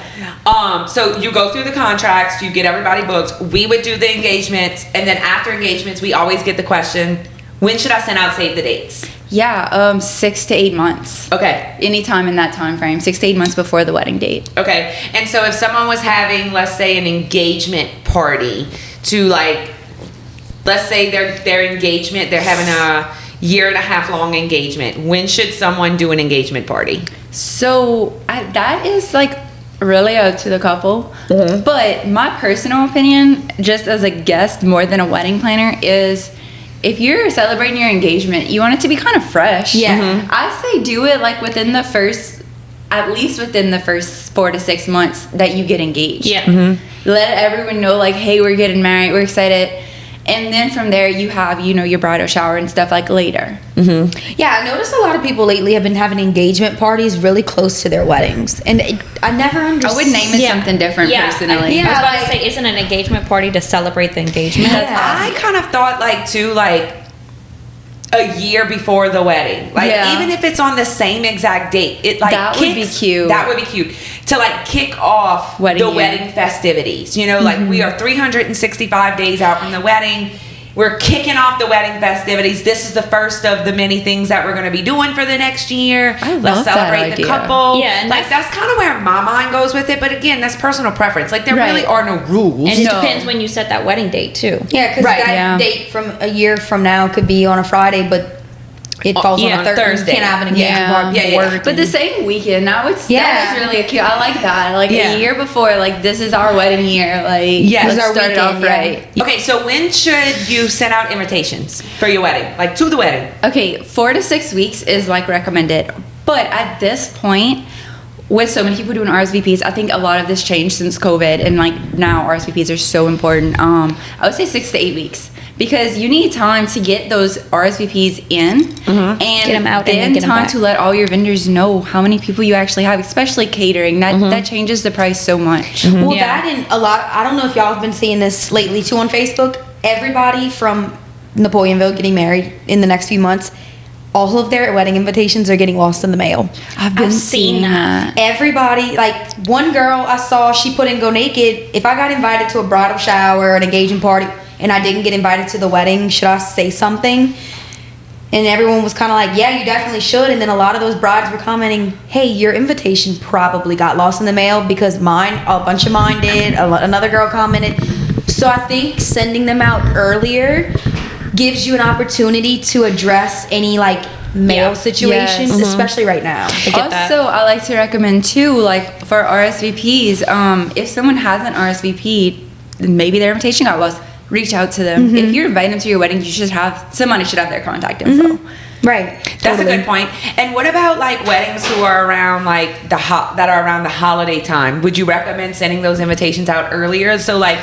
So you go through the contracts, you get everybody booked. We would do the engagements, and then after engagements, we always get the question, when should I send out save the dates? Yeah, 6 to 8 months. Okay. Anytime in that time frame, 6 to 8 months before the wedding date. Okay. And so if someone was having, let's say, an engagement party to like, let's say their engagement, they're having a 1.5 year long engagement. When should someone do an engagement party? So that is like really up to the couple. But my personal opinion, just as a guest more than a wedding planner, is if you're celebrating your engagement, you want it to be kind of fresh. Yeah. I say do it like at least within the first 4 to 6 months that you get engaged. Yeah. Let everyone know like, hey, we're getting married, we're excited. And then from there you have, your bridal shower and stuff like later. Yeah, I noticed a lot of people lately have been having engagement parties really close to their weddings. And I never understood. I would name it something different personally. yeah. I was about to like- say, isn't an engagement party to celebrate the engagement? Yeah. I kind of thought like a year before the wedding. Like, Yeah. even if it's on the same exact date, it like That would be cute. That would be cute to like kick off Wedding the year. wedding festivities. Like we are 365 days out from the wedding. we're kicking off the wedding festivities. This is the first of the many things that we're going to be doing for the next year. I love Let's celebrate that the idea. couple. Yeah, and like that's kind of where my mind goes with it. But again, that's personal preference. Like there Right. really are no rules. And it No. depends when you set that wedding date too. Yeah, because Right, that yeah. date from a year from now could be on a Friday, but it falls yeah, on a Thursday. You can't have an engagement party Yeah, yeah. But the same weekend, that Yeah. is really cute. I like that. Like Yeah. a year before, like this is our wedding year. Like Yes. let's This is our start it off weekend, yeah. right. Okay, so when should you send out invitations for your wedding? Like to the wedding? Okay, 4 to 6 weeks is like recommended. But at this point, with so many people doing RSVPs, I think a lot of this changed since COVID, and like now RSVPs are so important. I would say 6 to 8 weeks because you need time to get those RSVPs in, and Get 'em out and then then get 'em time back. to let all your vendors know how many people you actually have, especially catering. That changes the price so much. Well, Yeah. that and a lot. I don't know if y'all have been seeing this lately too on Facebook. Everybody from Napoleonville getting married in the next few months, all of their wedding invitations are getting lost in the mail. I've been seen seeing that. Everybody, like one girl I saw, she put in Go Naked. If I got invited to a bridal shower, an engagement party, and I didn't get invited to the wedding, should I say something? And everyone was kind of like, yeah, you definitely should. And then a lot of those brides were commenting, hey, your invitation probably got lost in the mail because a bunch of mine did. Another girl commented. So I think sending them out earlier gives you an opportunity to address any like mail Yeah. situations, Yes. especially right now. get that. Also, I like to recommend too, like for RSVPs, if someone hasn't RSVP'd, then maybe their invitation got lost. Reach out to them. If you're inviting them to your wedding, somebody should have their contact info. Right. That's a good point. And what about like weddings who are around like that are around the holiday time? Would you recommend sending those invitations out earlier? So like,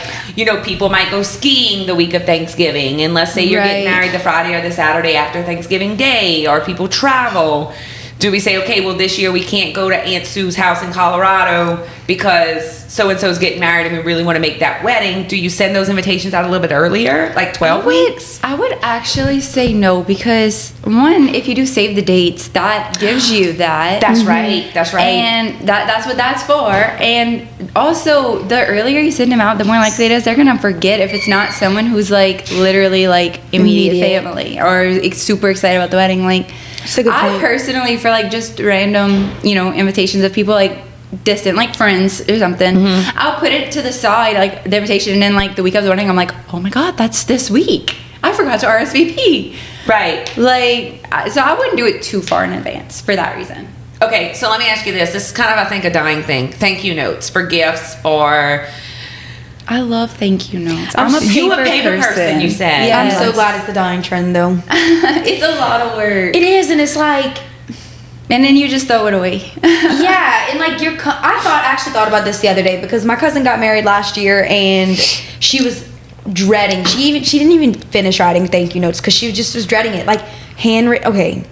people might go skiing the week of Thanksgiving, and let's say you're getting Right. married the Friday or the Saturday after Thanksgiving Day, or people travel. Do we say, okay, well this year we can't go to Aunt Sue's house in Colorado because so-and-so's getting married and we really want to make that wedding? Do you send those invitations out a little bit earlier, like 12 weeks? I would actually say no because one, if you do save the dates, that gives you that. That's right. That's right. And that's what that's for. And also, the earlier you send them out, the more likely it is they're gonna forget if it's not someone who's like literally like immediate family or super excited about the wedding. Like, That's a good I point. personally, for like just random, invitations of people like distant, like friends or something, I'll put it to the side, like the invitation, and then like the week of the wedding, I'm like, oh my god, that's this week. I forgot to RSVP. Right. Like, so I wouldn't do it too far in advance for that reason. Okay, so let me ask you this. This is kind of, I think, a dying thing. Thank you notes for gifts, for... I love thank you notes. You a paper person, you said. Yeah. I'm so Yes. glad it's the dying trend though. It's a lot of work. It is, and it's like, And then you just throw it away. yeah, and like I actually thought about this the other day because my cousin got married last year and she was dreading. She didn't even finish writing thank you notes because she was dreading it. Like handwritten. Okay,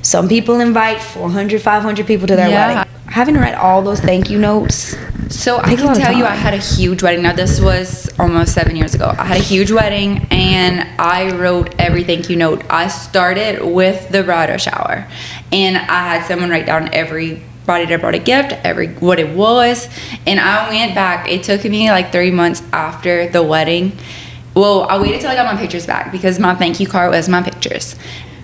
some people invite 400, 500 people to their Yeah. wedding. Having to write all those thank you notes. So I Takes a lot can of tell you I time. had a huge wedding. Now this was almost 7 years ago. I had a huge wedding and I wrote every thank you note. I started with the bridal shower and I had someone write down everybody that brought a gift, what it was, and I went back. It took me like 3 months after the wedding. Well, I waited till I got my pictures back because my thank you card was my pictures.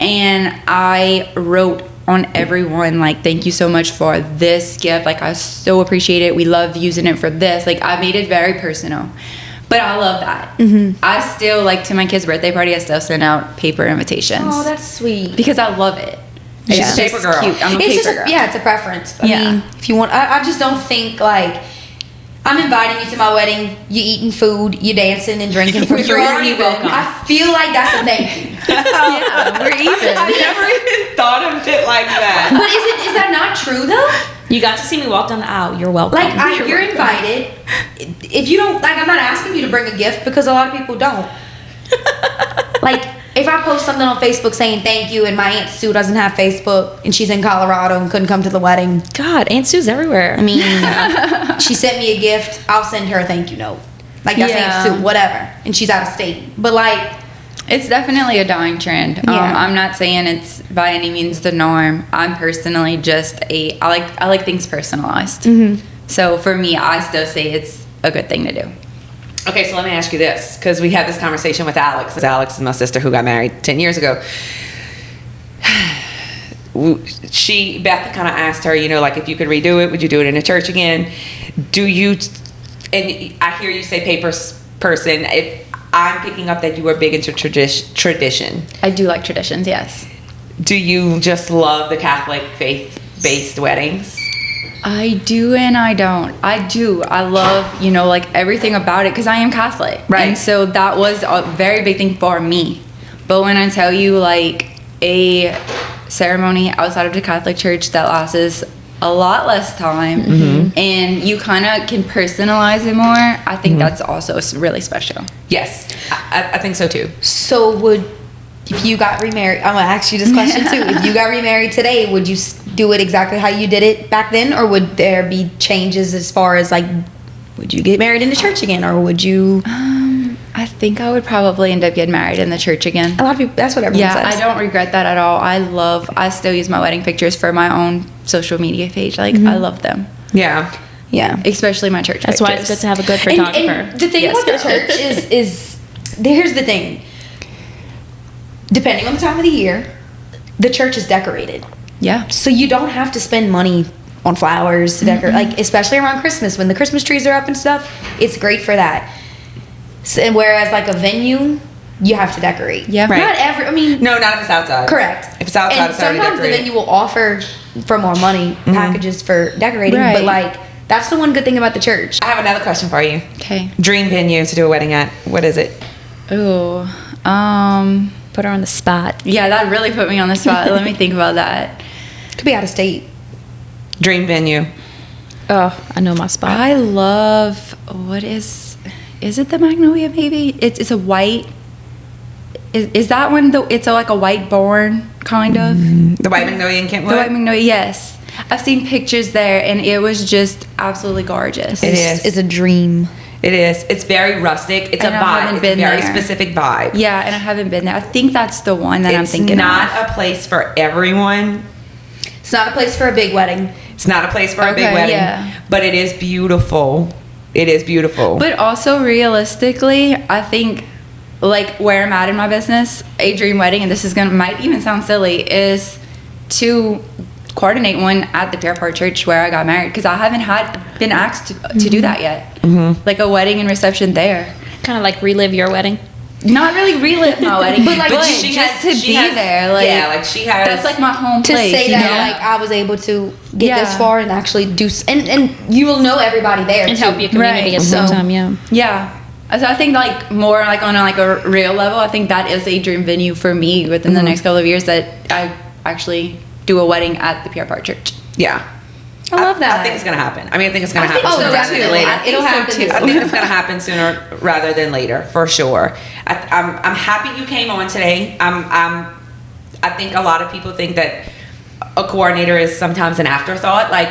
And I wrote on everyone like, thank you so much for this gift, like I so appreciate it, we love using it for this. Like I made it very personal, but I love that. I still, like, to my kid's birthday party, I still send out paper invitations. Oh, that's sweet. because I love it. It's Yeah. just Paper girl. cute. I'm a It's paper just girl. yeah, it's a preference. I Yeah. mean, if you want, I just don't think like I'm inviting you to my wedding. You eating food, you dancing and drinking for You're free. already welcome. I feel like that's a thank you. Yeah, we're even. I never even thought of it like that. But is that not true though? You got to see me walk down the aisle. You're welcome. Like you're invited. If you don't like, I'm not asking you to bring a gift because a lot of people don't. Like if I post something on Facebook saying thank you and my Aunt Sue doesn't have Facebook and she's in Colorado and couldn't come to the wedding, God, Aunt Sue's everywhere. I mean, she sent me a gift, I'll send her a thank you note. Like that's Yeah. Aunt Sue, whatever, and she's out of state. But like, It's definitely a dying trend. Yeah. I'm not saying it's by any means the norm. I'm personally just I like things personalized. So for me, I still say it's a good thing to do. Okay, so let me ask you this, because we had this conversation with Alex. Alex is my sister who got married 10 years ago. Beth kind of asked her, like, if you could redo it, would you do it in a church again? Do you, and I hear you say person, if I'm picking up that you are big into tradition. I do like traditions, yes. Do you just love the Catholic faith-based weddings? I do and I don't. I do. I love, like everything about it because I am Catholic. Right. And so that was a very big thing for me. But when I tell you like a ceremony outside of the Catholic Church that lasts a lot less time and you kind of can personalize it more, I think that's also really special. Yes, I think so too. So if you got remarried, I'm gonna ask you this question too. If you got remarried today, would you do it exactly how you did it back then, or would there be changes as far as like, would you get married in the church again, or would you? I think I would probably end up getting married in the church again. A lot of people, that's what everyone says. I don't regret that at all. I still use my wedding pictures for my own social media page. Like, I love them. Yeah. Yeah. Especially my church That's pictures. why it's good to have a good photographer. And the thing about the church is here's the thing. Depending on the time of the year, the church is decorated. Yeah. So you don't have to spend money on flowers to decorate, like especially around Christmas when the Christmas trees are up and stuff. It's great for that. So, whereas like a venue, you have to decorate. Yeah. Right. Not every. I mean, No, not if it's outside. correct. If it's outside, and it's already sometimes the decorated. venue will offer for more money packages for decorating, but Right. like that's the one good thing about the church. I have another question for you. Okay. Dream venue to do a wedding at. What is it? Ooh. Put her on the spot. Yeah, that really put me on the spot. Let me think about that. Could be out of state. Dream venue. Oh, I know my spot. I love, what is it the Magnolia maybe? It's a white, is that one, it's like a white barn, kind of? The White Magnolia in Kentwood? The White Magnolia, yes. I've seen pictures there and it was just absolutely gorgeous. It is. It's a dream. It is. It's very rustic. It's And a I vibe. haven't It's a been very there. specific vibe. Yeah, and I haven't been there. I think that's the one that I'm It's thinking not of. a place for everyone. It's not a place for a big wedding. It's not a place for a big Okay, wedding. yeah. But it is beautiful. It is beautiful. But also realistically, I think like where I'm at in my business, a dream wedding, and this is might even sound silly, is to coordinate one at the Pierre Park Church where I got married because I haven't been asked to do that yet. Like a wedding and reception there. Kind of like relive your wedding. Not really relive my wedding, But, like, but she just has- to she be has- there. Like, yeah, like she has- That's like my home To place. say you that know? like I was able to get Yeah. this far and actually do and you will know everybody there And too. help your community Right. at the same So- time, yeah. Yeah. So I think like more like on a real level, I think that is a dream venue for me within the next couple of years that I actually do a wedding at the Pierre Park Church. yeah. I love that. I think it's going to happen. I mean, I think it's going to I think happen so, sooner rather too. than later. I think It'll so, happen. too. I think it's going to happen sooner rather than later, for sure. I'm happy you came on today. I think a lot of people think that a coordinator is sometimes an afterthought. Like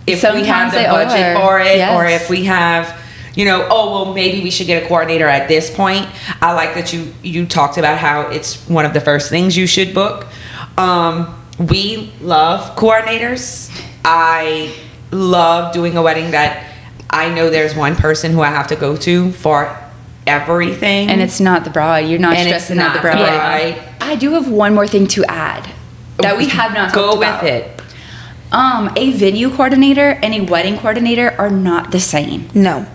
if we have Sometimes the they budget are. for it, Yes. or if we have, oh well, maybe we should get a coordinator at this point. I like that you talked about how it's one of the first things you should book. We love coordinators. I love doing a wedding that I know there's one person who I have to go to for everything. And it's not the bride. You're not And stressing it's out the not the bride. bride. I do have one more thing to add that we have not Go talked with about. it. A venue coordinator and a wedding coordinator are not the same. No.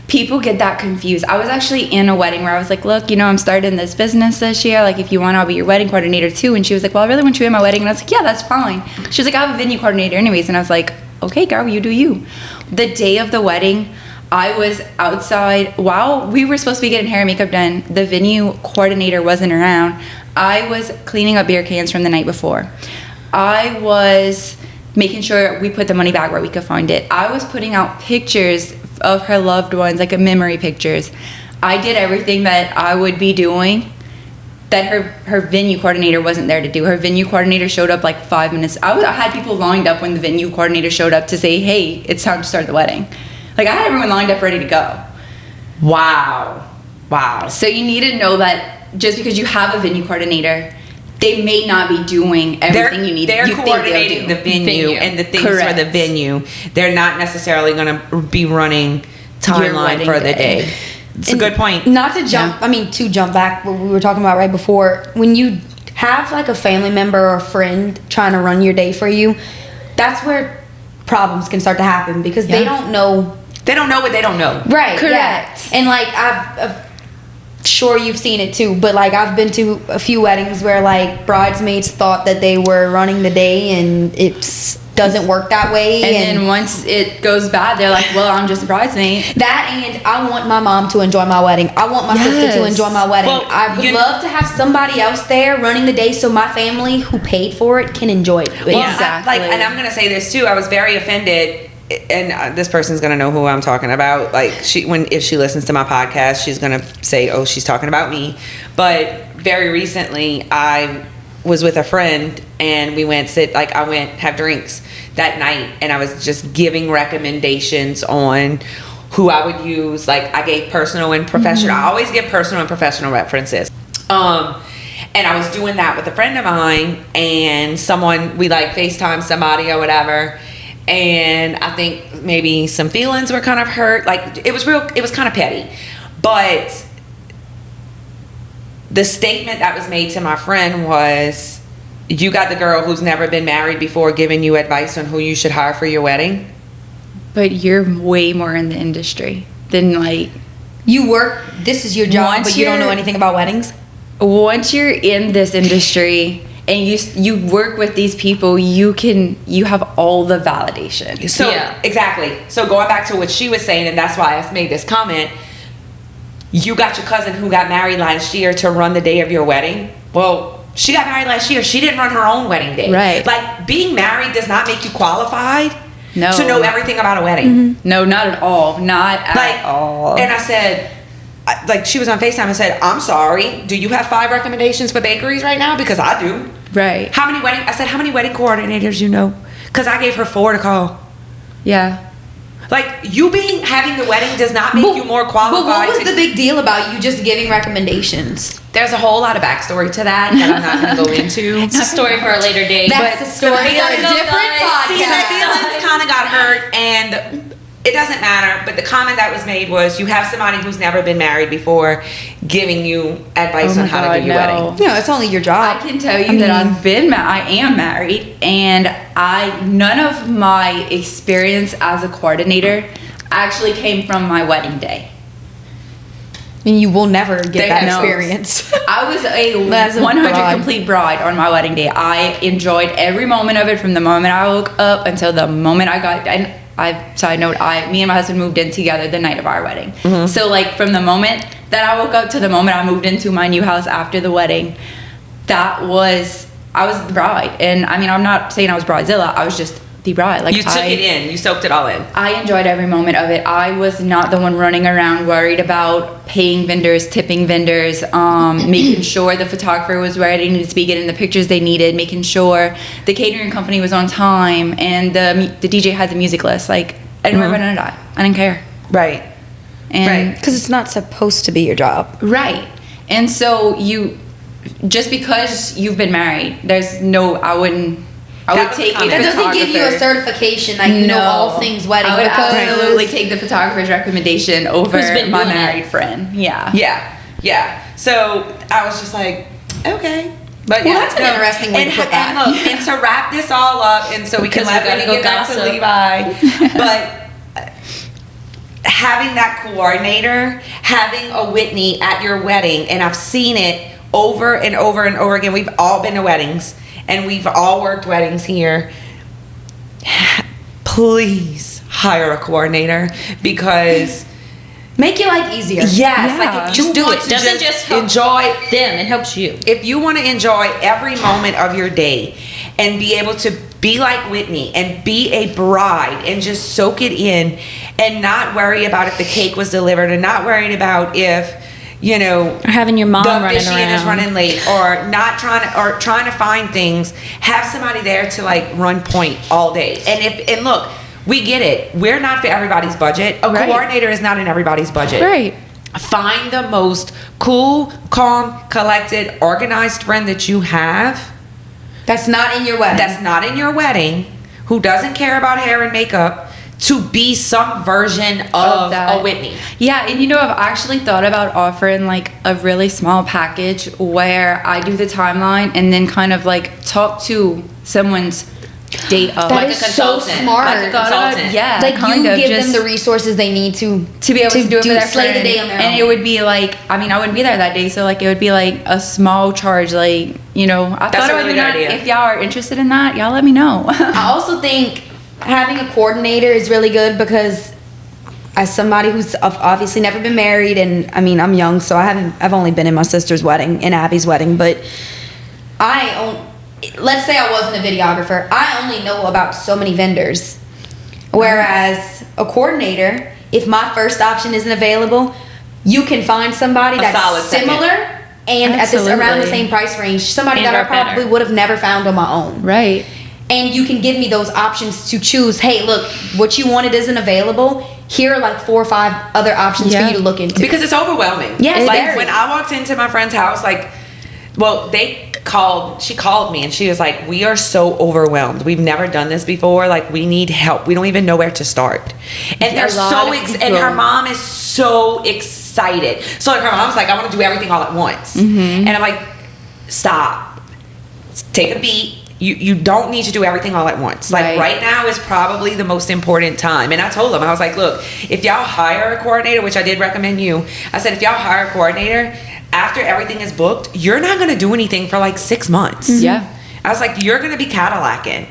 People get that confused. I was actually in a wedding where I was like, look, I'm starting this business this year. Like, if you want, I'll be your wedding coordinator too. And she was like, well, I really want you in my wedding. And I was like, yeah, that's fine. She was like, I have a venue coordinator anyways. And I was like, okay, girl, you do you. The day of the wedding, I was outside while we were supposed to be getting hair and makeup done. The venue coordinator wasn't around. I was cleaning up beer cans from the night before. I was making sure we put the money back where we could find it. I was putting out pictures of her loved ones, like memory pictures. I did everything that I would be doing that her venue coordinator wasn't there to do. Her venue coordinator showed up like 5 minutes. I had people lined up when the venue coordinator showed up to say, hey, it's time to start the wedding. Like, I had everyone lined up ready to go. Wow. So you need to know that just because you have a venue coordinator, they may not be doing everything you need. They're you think they'll coordinating do. the venue and the things Correct. for the venue. They're not necessarily going to be running Your timeline wedding for the day. day. It's a good point. Not to jump, to jump back what we were talking about right before. When you have like a family member or a friend trying to run your day for you, that's where problems can start to happen because they don't know. They don't know what they don't know. Right. Correct. Yeah. And like I've sure you've seen it too, but like I've been to a few weddings where like bridesmaids thought that they were running the day and it doesn't work that way. And then once it goes bad, they're like, well, I'm just a bridesmaid. That, and I want my mom to enjoy my wedding. I want my sister to enjoy my wedding. Well, I would love to have somebody else there running the day so my family who paid for it can enjoy it. Well, and I'm going to say this too. I was very offended, and this person's going to know who I'm talking about. Like if she listens to my podcast, she's going to say, oh, she's talking about me. But very recently, I was with a friend and we went I went have drinks that night and I was just giving recommendations on who I would use. Like I gave personal and professional. I always give personal and professional references. And I was doing that with a friend of mine and we FaceTime somebody or whatever. And I think maybe some feelings were kind of hurt. Like it was kind of petty. But the statement that was made to my friend was, you got the girl who's never been married before giving you advice on who you should hire for your wedding. But you're way more in the industry than you work, this is your job, but you don't know anything about weddings. Once you're in this industry and you work with these people, you have all the validation. So exactly. So going back to what she was saying, and that's why I made this comment, you got your cousin who got married last year to run the day of your wedding. Well, she got married last year. She didn't run her own wedding day. Right. Like being married does not make you qualified to No. know everything about a wedding. No, not at all. Not at all. And I said, she was on FaceTime and said, I'm sorry, do you have 5 recommendations for bakeries right now? Because I do. Right. How many wedding coordinators you know? Because I gave her 4 to call. Yeah. Like having the wedding does not make you more qualified. But what was the big deal about you just giving recommendations? There's a whole lot of backstory to that I'm not going to go into. It's a story for a later date. That's a story for a different See, the podcast. feelings kind of got hurt, and it doesn't matter. But the comment that was made was, you have somebody who's never been married before giving you advice on how to do your wedding. No, it's only your job. I can tell you that I am married, and none of my experience as a coordinator actually came from my wedding day. And you will never get that No. experience. I was a As a 100 bride. complete bride on my wedding day. I enjoyed every moment of it from the moment I woke up until the moment I got. And side note, me and my husband moved in together the night of our wedding. Mm-hmm. So from the moment that I woke up to the moment I moved into my new house after the wedding, I was the bride. And I'm not saying I was bridezilla. I was just the bride. You took it in. You soaked it all in. I enjoyed every moment of it. I was not the one running around worried about paying vendors, tipping vendors, making sure the photographer was where they needed to be, getting the pictures they needed, making sure the catering company was on time, and the DJ had the music list. I didn't worry about none of that. I didn't care. Right. And Because it's not supposed to be your job. Right. And so just because you've been married, I would take a That doesn't give you a photographer. certification that you know all things wedding. I would because absolutely take the photographer's recommendation over Who's been my doing it. married friend. Yeah. Yeah. So I was just like, okay. But Well, that's an interesting way to put that. And look, and to wrap this all up, and so we can Because let we gotta Whitney go get back to gossip. Levi. But having that coordinator, having a Whitney at your wedding, and I've seen it over and over and over again. We've all been to weddings, and we've all worked weddings here. Please hire a coordinator, because make your life easier. yes, Yeah. if Just you do want it. to Doesn't just help enjoy them, it helps you. if you want to enjoy every moment of your day and be able to be like Whitney and be a bride and just soak it in and not worry about if the cake was delivered, and not worried about if, Or having your mom the running officiant is around. running late, or trying to find things, have somebody there to run point all day. And look, we get it. We're not for everybody's budget. A Right. coordinator is not in everybody's budget. Right. Find the most cool, calm, collected, organized friend that you have That's not in your wedding. that's not in your wedding, who doesn't care about hair and makeup, to be some version of that. a Whitney. Yeah, and you know, I've actually thought about offering like a really small package where I do the timeline and then kind of like talk to someone's date of. That Like is a consultant. so smart. Like a consultant. Yeah, Like kind you of give just them the resources they need to be able to do it for their slay friend. the day on their And own. it would be like, I mean, I wouldn't be there that day, so like it would be like a small charge, like, you know, I That's thought a about really doing good that. idea. If y'all are interested in that, y'all let me know. I also think having a coordinator is really good because as somebody who's obviously never been married, and I mean I'm young, so I've only been in my sister's wedding and Abby's wedding, but let's say I wasn't a videographer, I only know about so many vendors. Whereas a coordinator, if my first option isn't available, you can find somebody A solid that's second. similar and at this around the Absolutely. same price range, somebody And that I or better. probably would have never found on my own. Right. And you can give me those options to choose. Hey, look, what you wanted isn't available. Here are like 4 or 5 other options Yeah. for you to look into. Because it's overwhelming. Yes, like very. when I walked into my friend's house, like, well, she called me and she was like, we are so overwhelmed. We've never done this before. Like, we need help. We don't even know where to start. And they're A lot so of and her people. mom is so excited. So like her mom's like, I want to do everything all at once. And I'm like, stop. Take a beat. You don't need to do everything all at once. Like right now is probably the most important time. And I told them, I was like, look, if y'all hire a coordinator, which I did recommend you, I said, if y'all hire a coordinator, after everything is booked, you're not going to do anything for like 6 months. Yeah. I was like, you're going to be Cadillacing.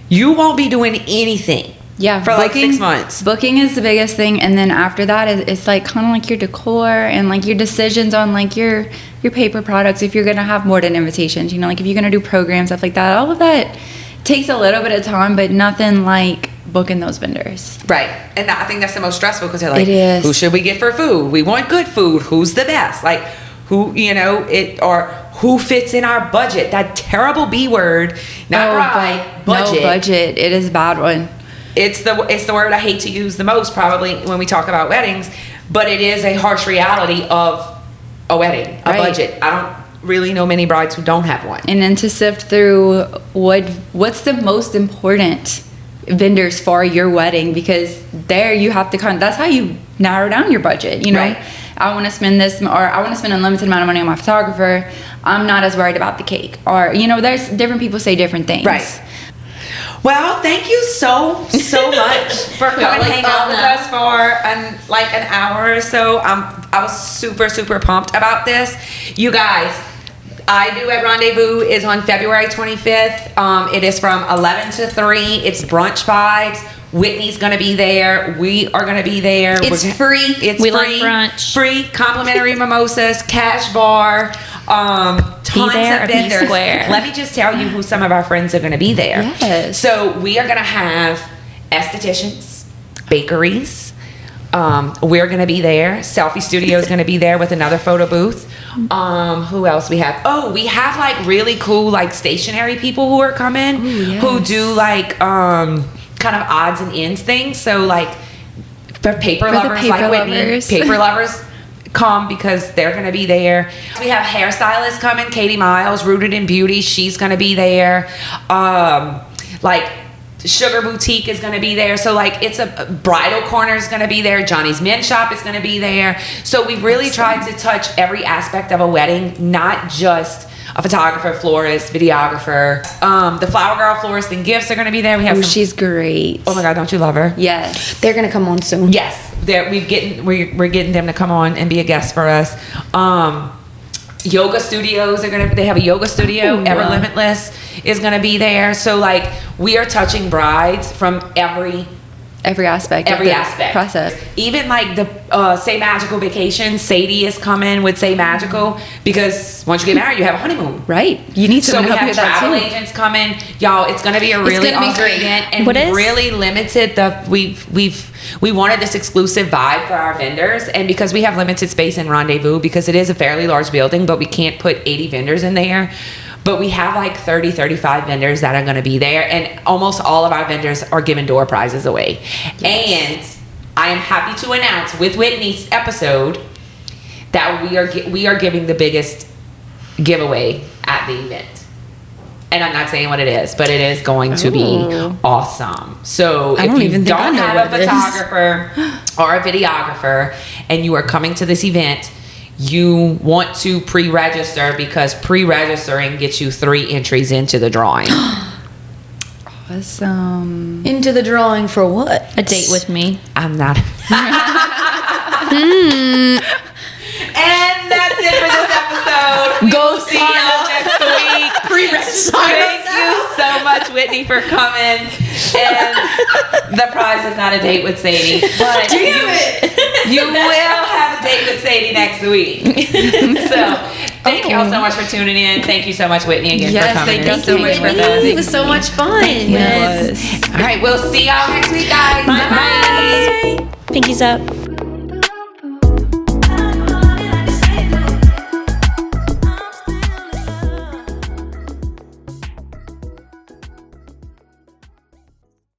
You won't be doing anything. Yeah, For like 6 months. Booking is the biggest thing, and then after that, it's like kind of like your decor and like your decisions on like your paper products. If you're gonna have more than invitations, you know, like if you're gonna do programs, stuff like that. All of that takes a little bit of time, but nothing like booking those vendors. Right. And I think that's the most stressful because they're like, It is. who should we get for food? We want good food. Who's the best? Like, who, you know, or who fits in our budget? That terrible B word. Not right. Budget. No budget. It is a bad one. It's the word I hate to use the most probably when we talk about weddings, but it is a harsh reality of a wedding, a Right. budget. I don't really know many brides who don't have one. And then to sift through what's the most important vendors for your wedding, because there you have to that's how you narrow down your budget, you know. Right. I want to spend this, or I want to spend a limited amount of money on my photographer. I'm not as worried about the cake, or you know, there's different people say different things. Right. Well, thank you so much for coming and hang out with us for an hour or so. I was super pumped about this. You guys, I Do at Rendezvous is on February 25th. It is from 11 to 3. It's brunch vibes. Whitney's gonna be there. We are gonna be there. It's free. It's We free. like brunch. Free, complimentary mimosas, cash bar, tons there or of be vendors. square. Let me just tell you who some of our friends are gonna be there. Yes. So we are gonna have estheticians, bakeries. We're gonna be there. Selfie Studio is gonna be there with another photo booth. Who else we have? Oh, we have like really cool like stationary people who are coming who do like kind of odds and ends things. So like for paper lovers paper like Whitney, lovers. paper lovers come because they're gonna be there. We have hairstylists coming. Katie Miles, Rooted in Beauty, she's gonna be there. Like Sugar Boutique is gonna be there. So like it's a bridal corner is gonna be there. Johnny's Men's Shop is gonna be there. So we've really tried to touch every aspect of a wedding, not just a photographer, florist, videographer. The flower girl, florist, and gifts are gonna be there. We have Oh, some, she's great. oh my god, don't you love her? Yes. They're gonna come on soon. Yes, we're getting them to come on and be a guest for us. Yoga studios they have a yoga studio. Ever Limitless is gonna be there. So like we are touching brides from every Every every of the aspect. process. Even like the Say Magical Vacation, Sadie is coming with Say Magical because once you get married, you have a honeymoon. Right. You need So someone we to help you have with that travel too. agents coming, y'all. It's gonna be a really gonna be awesome great. event, and What we is- really limited we wanted this exclusive vibe for our vendors, and because we have limited space in Rendezvous, because it is a fairly large building, but we can't put 80 vendors in there. But we have like 35 vendors that are going to be there, and almost all of our vendors are giving door prizes away. And I am happy to announce with Whitney's episode that we are giving the biggest giveaway at the event. And I'm not saying what it is, but it is going to be awesome. So I if don't you even think I don't know have a what it is. photographer or a videographer and you are coming to this event, you want to pre-register because pre-registering gets you 3 entries into the drawing. Awesome. Into the drawing for what? A date with me. I'm not. And that's it for this episode. Go See y'all next week. Thank you so much, Whitney, for coming. And the prize is not a date with Sadie, but you will have a date with Sadie next week. So thank y'all so much for tuning in. Thank you so much, Whitney, again for coming. Thank you so much for Whitney. It was so much fun. Yes. All right, we'll see y'all next week, guys. Bye. Pinkies up.